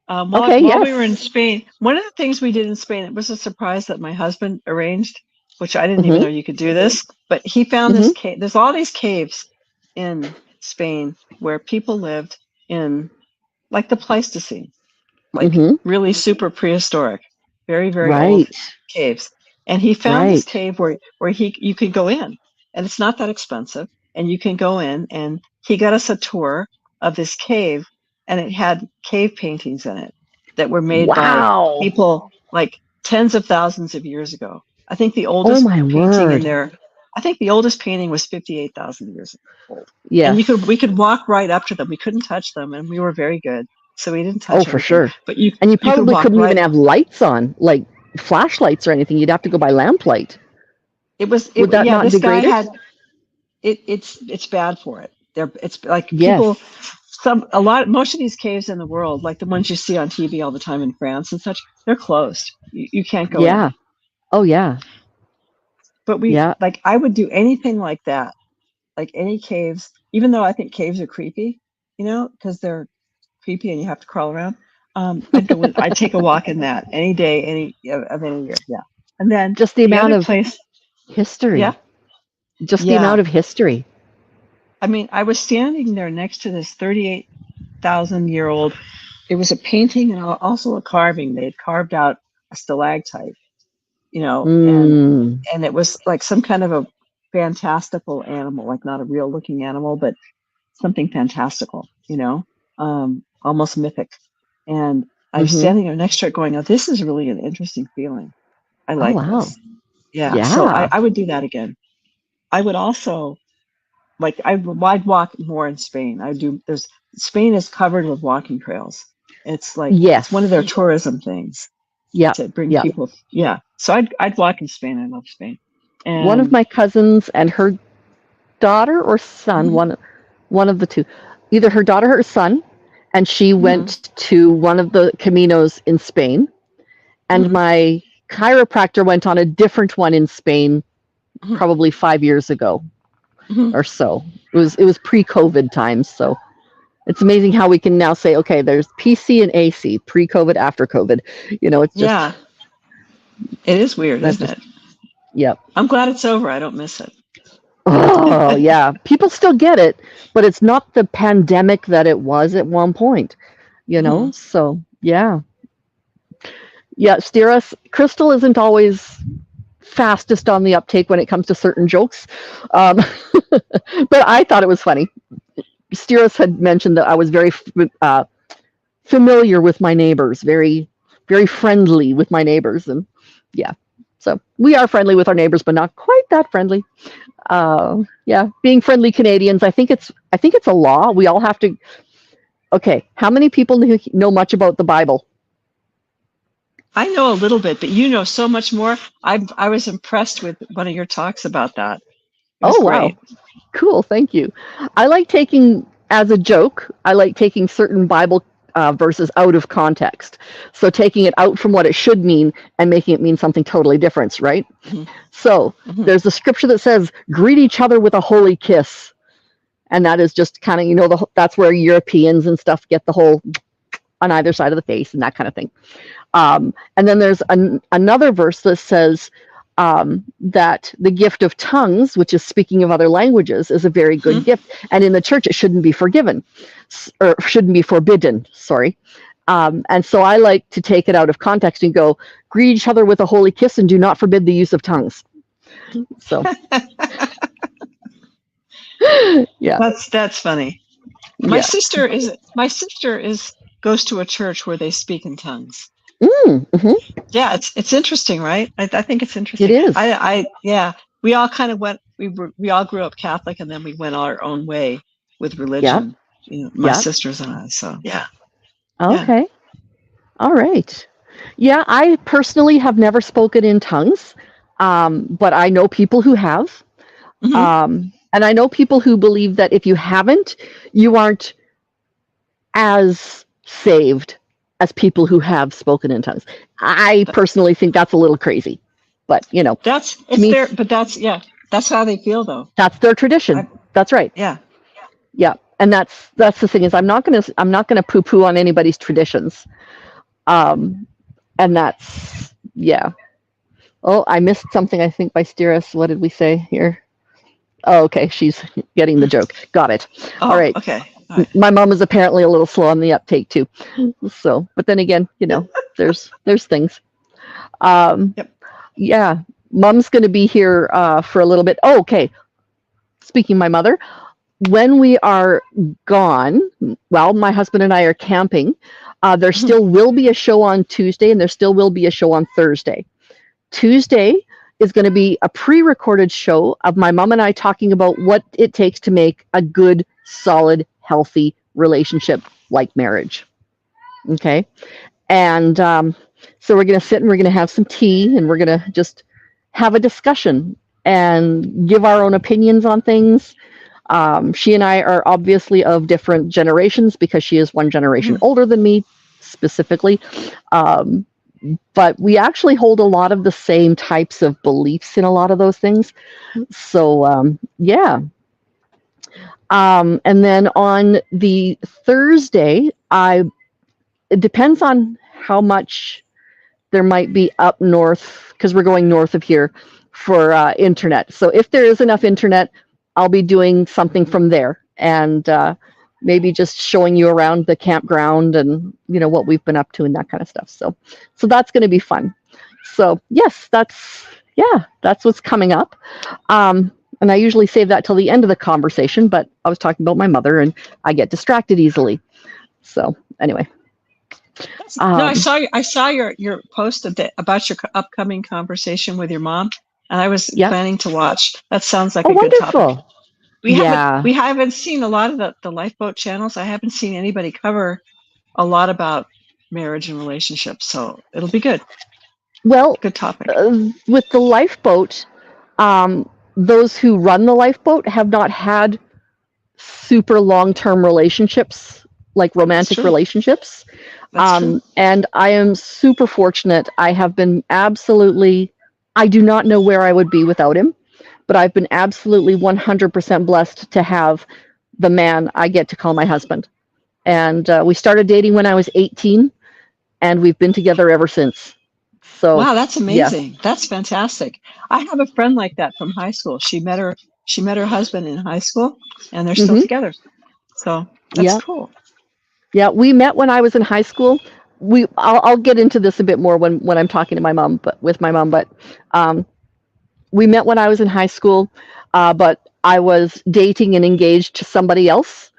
Okay. While we were in Yes. Spain, one of the things we did in Spain, it was a surprise that my husband arranged, which I didn't even know Mhm. you could do this, but he found this Mhm. cave. There's all these caves in Spain where people lived in like the Pleistocene, like Mhm. really super prehistoric, very, very old Right. caves. And he found this Right. cave where you could go in, and it's not that expensive, and you can go in, and he got us a tour of this cave, and it had cave paintings in it that were made by Wow. people like tens of thousands of years ago. I think the Oh oldest my painting in word. there, I think the oldest painting was 58,000 years old. And Yes. we could walk right up to them. We couldn't touch them, and we were very good, so we didn't Oh, touch for anything. sure. But And you you could probably walk couldn't even right. have lights on, like flashlights or anything. You'd have to go by lamplight. Would that Yeah, not this guy degrade it? had it's bad for it. It's like Yes. people, most of these caves in the world, like the ones you see on TV all the time in France and such, they're closed. You can't go in. Yeah. Oh yeah. But Yeah. I would do anything like that, like any caves, even though I think caves are creepy, because they're creepy and you have to crawl around. I'd take a walk in that any day, of any year. Yeah. And then Just the the amount other of place, yeah, history. Just the yeah. amount of history. I mean, I was standing there next to this 38,000-year-old. It was a painting and also a carving. They had carved out a stalactite, Mm. and it was like some kind of a fantastical animal, like not a real looking animal, but something fantastical, almost mythic. And I was Mhm. standing there next to it going, oh, this is really an interesting feeling. I Oh like wow. this. Yeah. So Yeah. I would do that again. I would also like I'd walk more in Spain. Spain is covered with walking trails. It's like it's one of their Yes. tourism things Yeah. to bring Yeah. people. Yeah. So I'd walk in Spain. I love Spain. One of And my cousins and her daughter or son, mhm, one of the two, either her daughter or her son, and she mhm, went to one of the caminos in Spain, and mhm, my chiropractor went on a different one in Spain mhm, probably 5 years ago mhm. or so. It was pre-COVID times, so it's amazing how we can now say, okay, there's PC and AC, pre-COVID, after COVID. It's just Yeah, it is weird, that's isn't just it? yep. I'm glad it's over. I don't miss Oh it. yeah, people still get it, but it's not the pandemic that it was at one point. Mhm. So yeah, yeah. Crystal isn't always fastest on the uptake when it comes to certain jokes, um, but I thought it was funny. Steeros had mentioned that I was very familiar with my neighbors, very, very friendly with my neighbors, and yeah, so we are friendly with our neighbors, but not quite that friendly. Yeah, being friendly Canadians, I think it's a law. We all have to. Okay, how many people know much about the Bible? I know a little bit, but you know so much more. I was impressed with one of your talks about that. It was Oh wow, great. cool, thank you. I like taking as a joke. I like taking certain Bible verses out of context. So taking it out from what it should mean and making it mean something totally different, right? Mhm, So mhm. there's a scripture that says, "Greet each other with a holy kiss," and that is just kind of that's where Europeans and stuff get the whole on either side of the face and that kind of thing. And then there's another verse that says that the gift of tongues, which is speaking of other languages, is a very good Mhm. gift. And in the church, it shouldn't be forgiven or shouldn't be forbidden. Sorry. And so I like to take it out of context and go, greet each other with a holy kiss and do not forbid the use of tongues. So, yeah. That's funny. My Yeah. sister is goes to a church where they speak in tongues. Mm-hmm. Yeah, it's interesting, right? I think it's It interesting. is. Yeah, we all kind of went. We all grew up Catholic, and then we went our own way with Yeah. religion. My Yeah. sisters and I. So yeah. Okay. All right. Yeah, I personally have never spoken in tongues, but I know people who have. Hmm. And I know people who believe that if you haven't, you aren't as saved as people who have spoken in tongues. I personally think that's a little crazy, but to It's me, their, but that's how they feel though. that's their tradition. I That's right. Yeah. Yeah, and that's the thing is I'm not gonna poo-poo on anybody's traditions. Um, and that's yeah. Oh, I missed something. I think by Steeris. What did we say here? Oh, okay. She's getting the joke. Got it. All Oh, right. okay. All right. My mom is apparently a little slow on the uptake too. So, but then again, there's things. Um, Yep. yeah, mom's going to be here for a little bit. Oh, okay. Speaking of my mother, when we are gone, well, my husband and I are camping. There Mhm. still will be a show on Tuesday, and there still will be a show on Thursday. Tuesday is going to be a pre-recorded show of my mom and I talking about what it takes to make a good, solid, healthy relationship like marriage. Okay. And so we're going to sit and we're going to have some tea and we're going to just have a discussion and give our own opinions on things. She and I are obviously of different generations because she is one generation Mhm. older than me specifically. Um, but we actually hold a lot of the same types of beliefs in a lot of those things. So, yeah. And then on the Thursday, it depends on how much there might be up north because we're going north of here for internet. So if there is enough internet, I'll be doing something from there and maybe just showing you around the campground and what we've been up to and that kind of stuff. So that's going to be fun. So yes, that's what's coming up. And I usually save that till the end of the conversation, but I was talking about my mother and I get distracted easily. So anyway. No, Um, I saw your post about your upcoming conversation with your mom, and I was yeah. planning to watch. That sounds like Oh, a good topic. wonderful. Yeah. We haven't seen a lot of the lifeboat channels. I haven't seen anybody cover a lot about marriage and relationships, so it'll be good. Well, Good topic. with the lifeboat, those who run the lifeboat have not had super long-term relationships, like That's romantic true. relationships. That's true. And I am super fortunate. I have been absolutely, I do not know where I would be without him, but I've been absolutely 100% blessed to have the man I get to call my husband. And we started dating when I was 18, and we've been together ever since. So, Wow, that's yes. amazing. That's fantastic. I have a friend like that from high school. She met her husband in high school, and they're still Hmm. together. So that's Yeah. cool. Yeah. We met when I was in high school. I'll get into this a bit more when I'm talking to my mom, but with my mom, but um, we met when I was in high school, but I was dating and engaged to somebody else.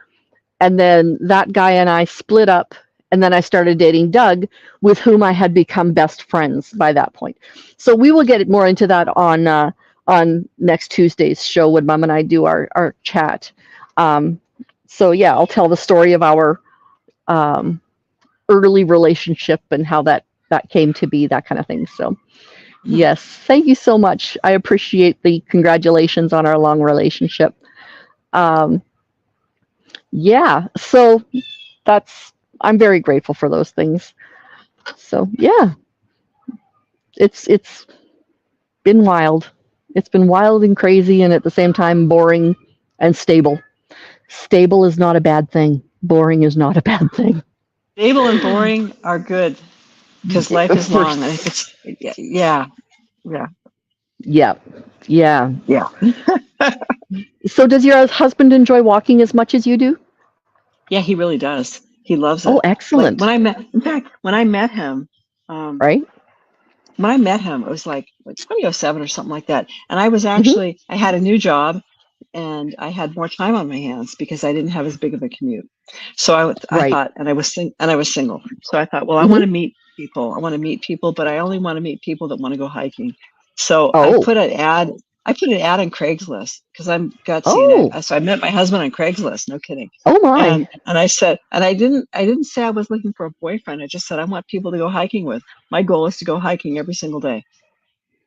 And then that guy and I split up. And then I started dating Doug, with whom I had become best friends by that point. So we will get more into that on next Tuesday's show when Mom and I do our chat. Um, so yeah, I'll tell the story of our um, early relationship and how that came to be, that kind of thing. So yes, thank you so much. I appreciate the congratulations on our long relationship. Um, yeah, so I'm very grateful for those things. So yeah, it's been wild. It's been wild and crazy, and at the same time boring and stable. Stable is not a bad thing. Boring is not a bad thing. Stable and boring are good because life is For, long. And if it's yeah, yeah, yeah, yeah. yeah. So does your husband enjoy walking as much as you do? Yeah, he really does. He loves Oh, it. Like excellent. in fact, um, Right? when I met him, it was like 2007 or something like that. And I was Hmm. actually, I had a new job and I had more time on my hands because I didn't have as big of a commute. So I Right. thought, and I was single. So I thought, well, I want Hmm. to meet people. I want to meet people, but I only want to meet people that want to go hiking. So Oh. I put an ad on Craigslist because I'm gutsy, and Oh. so I met my husband on Craigslist. No kidding. Oh my. And I said, and I didn't say I was looking for a boyfriend. I just said I want people to go hiking with. My goal is to go hiking every single day.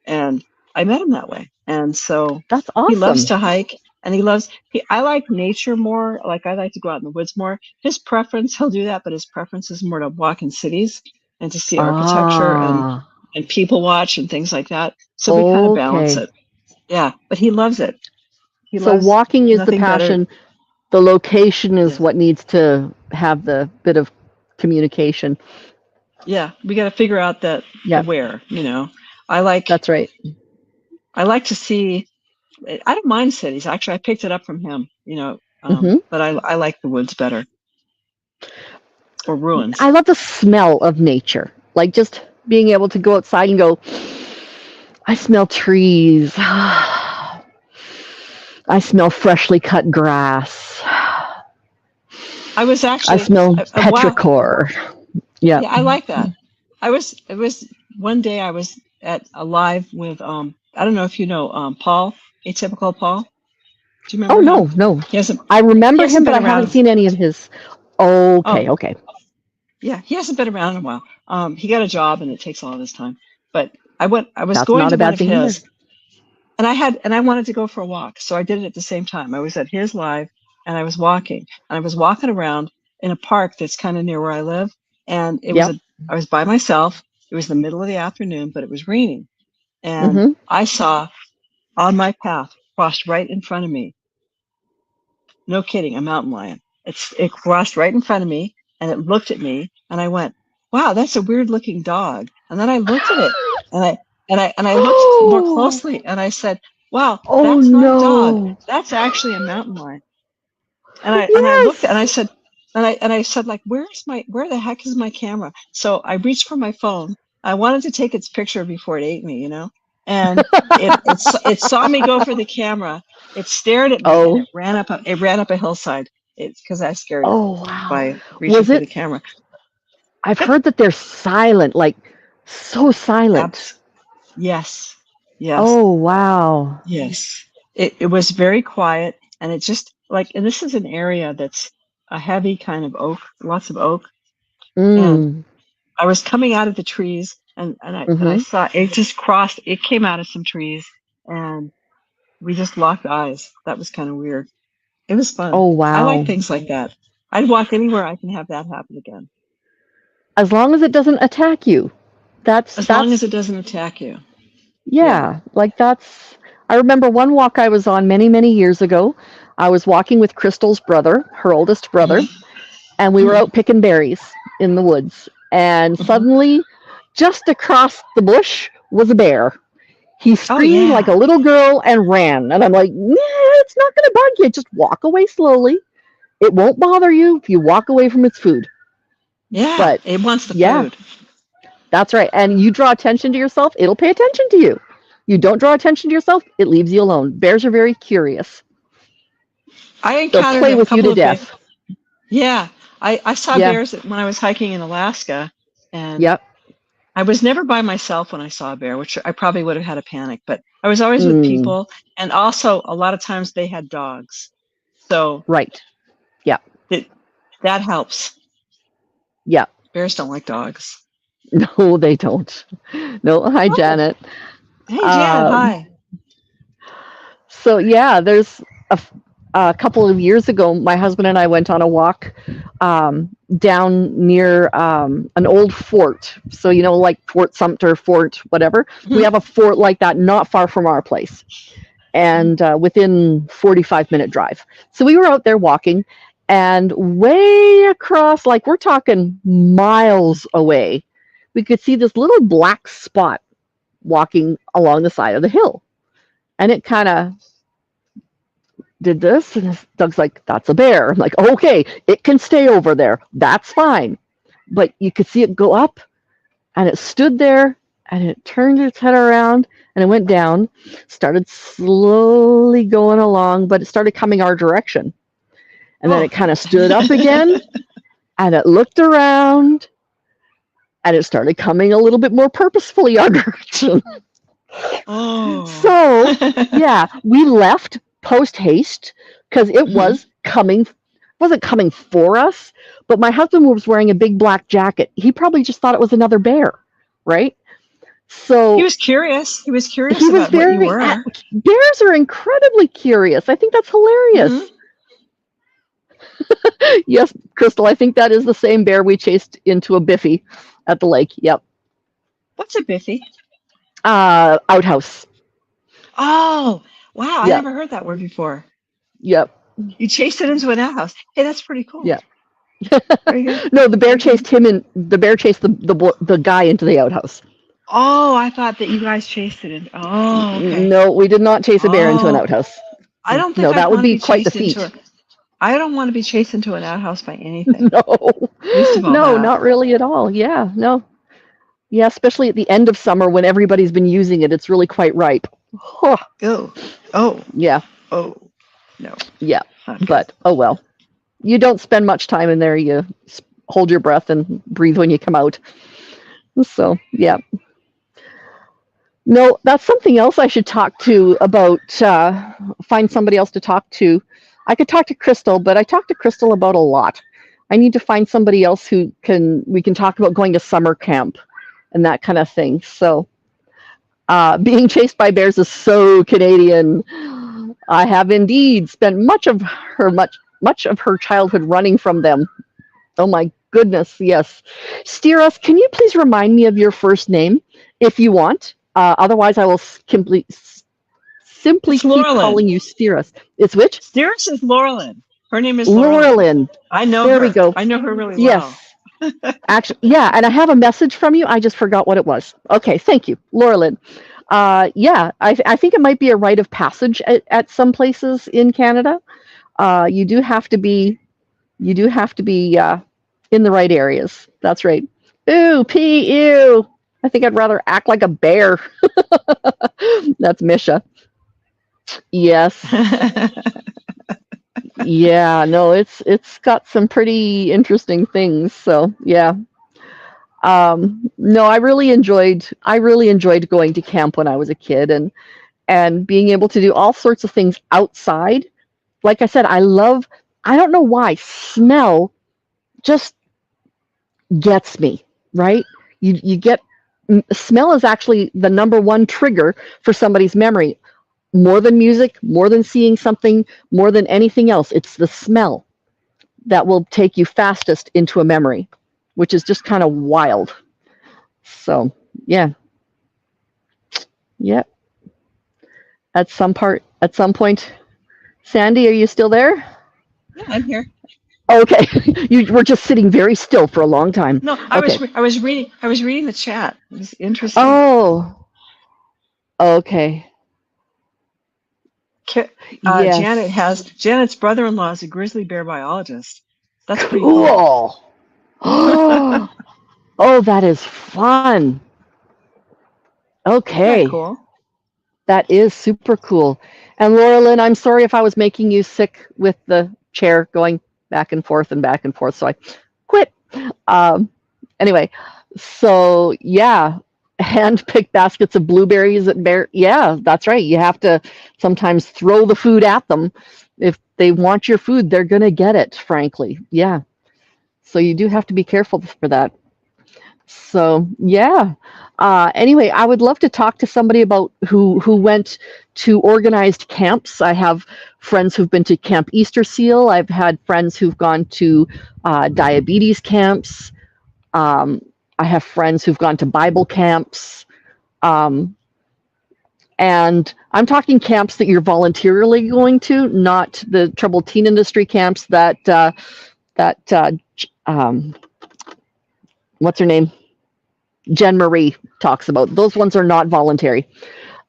And I met him that way. And so That's he loves awesome. to hike, and I like nature more. Like I like to go out in the woods more. His preference, he'll do that, but his preference is more to walk in cities and to see architecture Ah. and people watch and things like that. So we kind of balance Okay. it. Yeah, but he loves it. He So loves walking is the nothing better. passion. The location is Yeah. what needs to have the bit of communication. Yeah, we got to figure out that the Yep. where, I like That's right. I like to see. I don't mind cities. Actually, I picked it up from him, Hmm. but I like the woods better, or ruins. I love the smell of nature. Like just being able to go outside and go, I smell trees. I smell freshly cut grass. I was I actually smell wow. petrichor. Yep. Yeah, I like that. It was one day I was at a live with I don't know if you know Paul, Atypical Paul. Do you Oh remember him? no, no. He hasn't I he remember him, hasn't but been I haven't around. seen any of his. Okay, Oh, okay. yeah, he hasn't been around in a while. He got a job and it takes all of his time. But I was That's going not to a one bad of thing either. his, and I wanted to go for a walk. So I did it at the same time. I was at his live and I was walking. And I was walking around in a park that's kind of near where I live. And Yep. I was by myself. It was the middle of the afternoon, but it was raining. And Mm-hmm. I saw on my path, crossed right in front of me, no kidding, a mountain lion. It crossed right in front of me and it looked at me and I went, wow, that's a weird looking dog. And then I looked at it and I looked more Oh, closely and I said, wow, oh that's not a dog. no. That's actually a mountain lion. And I looked and Yes. I said, like, where the heck is my camera? So I reached for my phone. I wanted to take its picture before it ate me. And it saw me go for the camera. It stared at me and Oh, it ran up a hillside. It's because I scared it oh wow. by reaching Was for the it? camera. I've Yep. heard that they're silent, like so silent. Abs. Yes. Yes. Oh wow. Yes. It was very quiet and it just and this is an area that's a heavy kind of oak, lots of oak. And Mm. I was coming out of the trees and I Mm-hmm. saw it just crossed, it came out of some trees and we just locked eyes. That was kind of weird. It was fun. Oh I like wow. things like that. I'd walk anywhere I can have that happen again. As long as it doesn't attack you. As long as That's it doesn't attack you. Yeah. yeah, like that's I remember one walk I was on many, many years ago. I was walking with Crystal's brother, her oldest brother, Hmm. and we were Hmm. out picking berries in the woods. And Hmm. suddenly, just across the bush was a bear. He Oh screamed like a yeah. little girl and ran. And I'm like, nah, it's not going to bug you. Just walk away slowly. It won't bother you if you walk away from its food. Yeah. But It wants the yeah, food. that's right. And you draw attention to yourself, it'll pay attention to you. You don't draw attention to yourself, it leaves you alone. Bears are very curious. I They'll encountered play a with you couple to of bears. death. Yeah. I saw Yeah. bears when I was hiking in Alaska and Yep. I was never by myself when I saw a bear, which I probably would have had a panic, but I was always with Mm, people. And also, a lot of times they had dogs. So right. Yeah. it, that helps. Yeah. Bears don't like dogs. No, they don't. No. Hi, Oh, Janet. hey, Janet. Um, Hi. so yeah, there's a couple of years ago, my husband and I went on a walk down near an old fort. So, like Fort Sumter, Fort whatever. We Mhm. have a fort like that not far from our place and within 45-minute drive. So we were out there walking and way across, like we're talking miles away, we could see this little black spot walking along the side of the hill. And it kind of did this, and Doug's like, that's a bear. I'm like, okay, it can stay over there. That's fine. But you could see it go up, and it stood there, and it turned its head around and it went down, started slowly going along, but it started coming our direction. And then Oh. it kind of stood up again and it looked around and it started coming a little bit more purposefully our direction. Oh. So, yeah, we left post haste because it wasn't coming for us, but my husband was wearing a big black jacket. He probably just thought it was another bear, right? So He was curious. He was curious he was about what you very, were. bears are incredibly curious. I think that's hilarious. Mhm. Yes, Crystal, I think that is the same bear we chased into a biffy at the lake. Yep. What's a biffy? Outhouse. Oh, wow. I Yep. never heard that word before. Yep. You chased it into an outhouse. Hey, that's pretty cool. Yeah. Very good. No, the bear chased him in. The bear chased the guy into the outhouse. Oh, I thought that you guys chased it in. Oh, okay. No, we did not chase a bear into an Oh, outhouse. I don't think No, I'd that would want to be be quite the chased feat. into I don't want to be chased into an outhouse by anything. No, Least of all no, that. not really at all. Yeah, no. Yeah, especially at the end of summer when everybody's been using it, it's really quite ripe. Huh. Oh, Yeah, oh, no. yeah. Not good. But oh well. You don't spend much time in there. You hold your breath and breathe when you come out. So yeah. No, that's something else I should talk to about. Find somebody else to talk to. I could talk to Crystal, but I talk to Crystal about a lot. I need to find somebody else who we can talk about going to summer camp and that kind of thing. So being chased by bears is so Canadian. I have indeed spent much of her childhood running from them. Oh my goodness, yes. Steer us, can you please remind me of your first name if you want? Otherwise, I will simply It's keep calling Laurelyn. you Steer us. It's which? Steers is Laurelyn. Her name is Laurelyn. Laurelyn. I know There her. we go. I know her really Yes. well. Actually, yeah, and I have a message from you. I just forgot what it was. Okay, thank you, Laurelyn. Yeah, I think it might be a rite of passage at some places in Canada. You do have to be in the right areas. That's right. Ooh, pee, ew. I think I'd rather act like a bear. That's Misha. Yes. Yeah, no, it's got some pretty interesting things. So yeah. No, I really enjoyed going to camp when I was a kid and being able to do all sorts of things outside. Like I said, I don't know why, smell just gets me, right? You get smell is actually the number one trigger for somebody's memory. More than music, more than seeing something, more than anything else, it's the smell that will take you fastest into a memory, which is just kind of wild. So, yeah. Yeah. At some point, Sandie, are you still there? Yeah, I'm here. Okay. You were just sitting very still for a long time. No, I was reading the chat. It was interesting. Oh. Okay. Yes. Janet's brother-in-law is a grizzly bear biologist. That's pretty cool. Oh, oh, that is fun. Okay. Isn't that cool? That is super cool. And Laurelyn, I'm sorry if I was making you sick with the chair going back and forth, so I quit. Anyway, so yeah, hand-picked baskets of blueberries at bear. Yeah, that's right. You have to sometimes throw the food at them. If they want your food, they're gonna get it, frankly. Yeah. So you do have to be careful for that. So yeah. Anyway, I would love to talk to somebody about who went to organized camps. I have friends who've been to Camp Easter Seal. I've had friends who've gone to diabetes camps. I have friends who've gone to Bible camps. And I'm talking camps that you're voluntarily going to, not the troubled teen industry camps that what's her name? Jen Marie talks about. Those ones are not voluntary.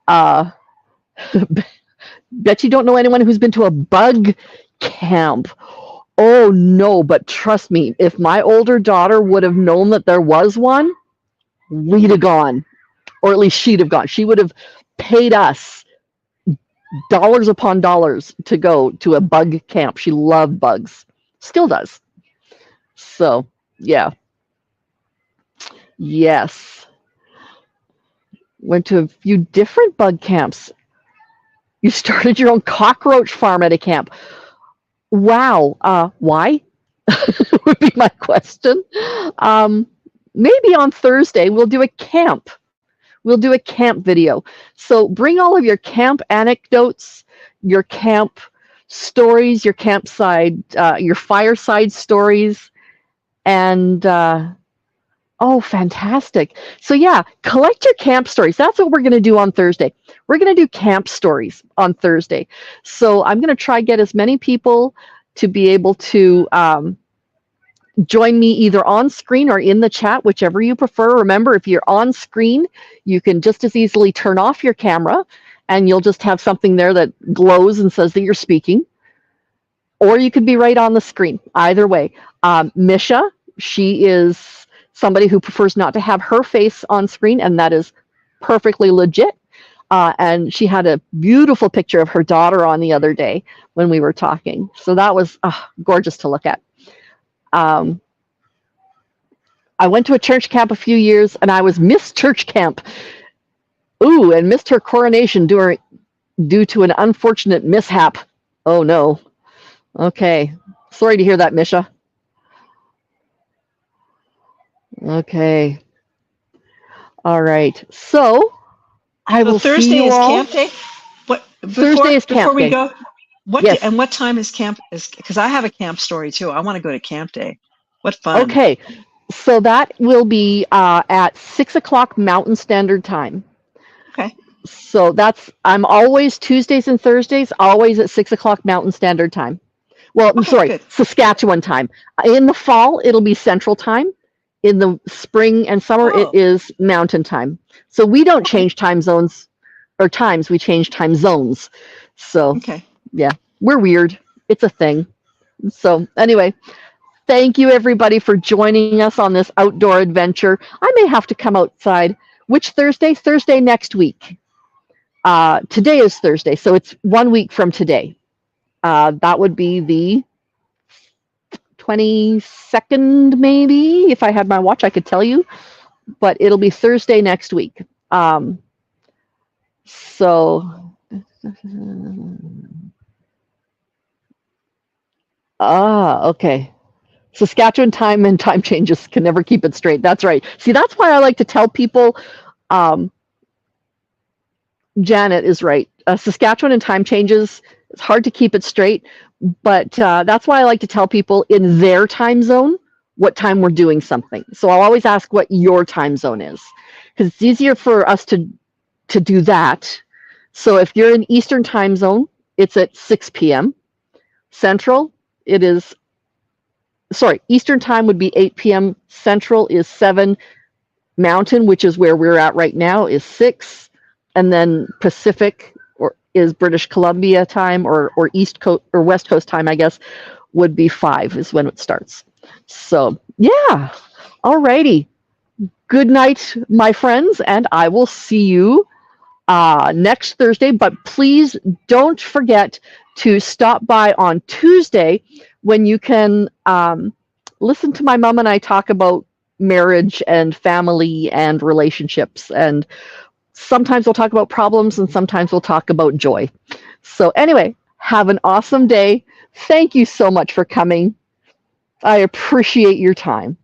Bet you don't know anyone who's been to a bug camp. Oh no, but trust me, if my older daughter would have known that there was one, we'd have gone. or at least she'd have gone. She would have paid us dollars upon dollars to go to a bug camp. She loved bugs, still does. So, yeah. Yes. Went to a few different bug camps. You started your own cockroach farm at a camp. Wow. Why? Would be my question. Maybe on Thursday we'll do a camp. We'll do a camp video. So bring all of your camp anecdotes, your camp stories, your campside, your fireside stories, and oh, fantastic. So yeah, collect your camp stories. That's what we're going to do on Thursday. We're going to do camp stories on Thursday. So I'm going to try get as many people to be able to join me either on screen or in the chat, whichever you prefer. Remember, if you're on screen, you can just as easily turn off your camera and you'll just have something there that glows and says that you're speaking. Or you could be right on the screen. Either way. Misha, she is somebody who prefers not to have her face on screen, and that is perfectly legit. And she had a beautiful picture of her daughter on the other day when we were talking. So that was gorgeous to look at. I went to a church camp a few years, and I was Miss Church Camp. Ooh, and missed her coronation due to an unfortunate mishap. Oh, no. Okay. Sorry to hear that, Misha. Okay. All right. So I will Thursday see you is all. camp day. Thursday is camp before we day. go, Yes. And what time is camp? Because I have a camp story too. I want to go to camp day. What fun! Okay, so that will be at 6 o'clock Mountain Standard Time. Okay. So I'm always Tuesdays and Thursdays, always at 6 o'clock Mountain Standard Time. Well, I'm sorry, good. Saskatchewan time. In the fall, it'll be Central Time. In the spring and summer, it is Mountain Time. So we don't change time zones or times. We change time zones. So yeah, we're weird. It's a thing. So anyway, thank you everybody for joining us on this outdoor adventure. I may have to come outside. Which Thursday? Thursday next week. Today is Thursday, so it's 1 week from today. That would be the 22nd, maybe. If I had my watch, I could tell you. But it'll be Thursday next week. Okay. Saskatchewan time and time changes can never keep it straight. That's right. See, that's why I like to tell people, Janet is right. Saskatchewan and time changes, it's hard to keep it straight, but that's why I like to tell people in their time zone what time we're doing something. So I'll always ask what your time zone is, because it's easier for us to do that. So if you're in Eastern time zone, it's at 6 p.m. Central, it is, sorry, Eastern time would be 8 p.m. Central is 7. Mountain, which is where we're at right now, is 6. And then Pacific is British Columbia time, or East Coast or West Coast time, I guess, would be 5 is when it starts. So yeah, all righty. Good night, my friends, and I will see you next Thursday. But please don't forget to stop by on Tuesday when you can listen to my mom and I talk about marriage and family and relationships, and sometimes we'll talk about problems and sometimes we'll talk about joy. So anyway, have an awesome day. Thank you so much for coming. I appreciate your time.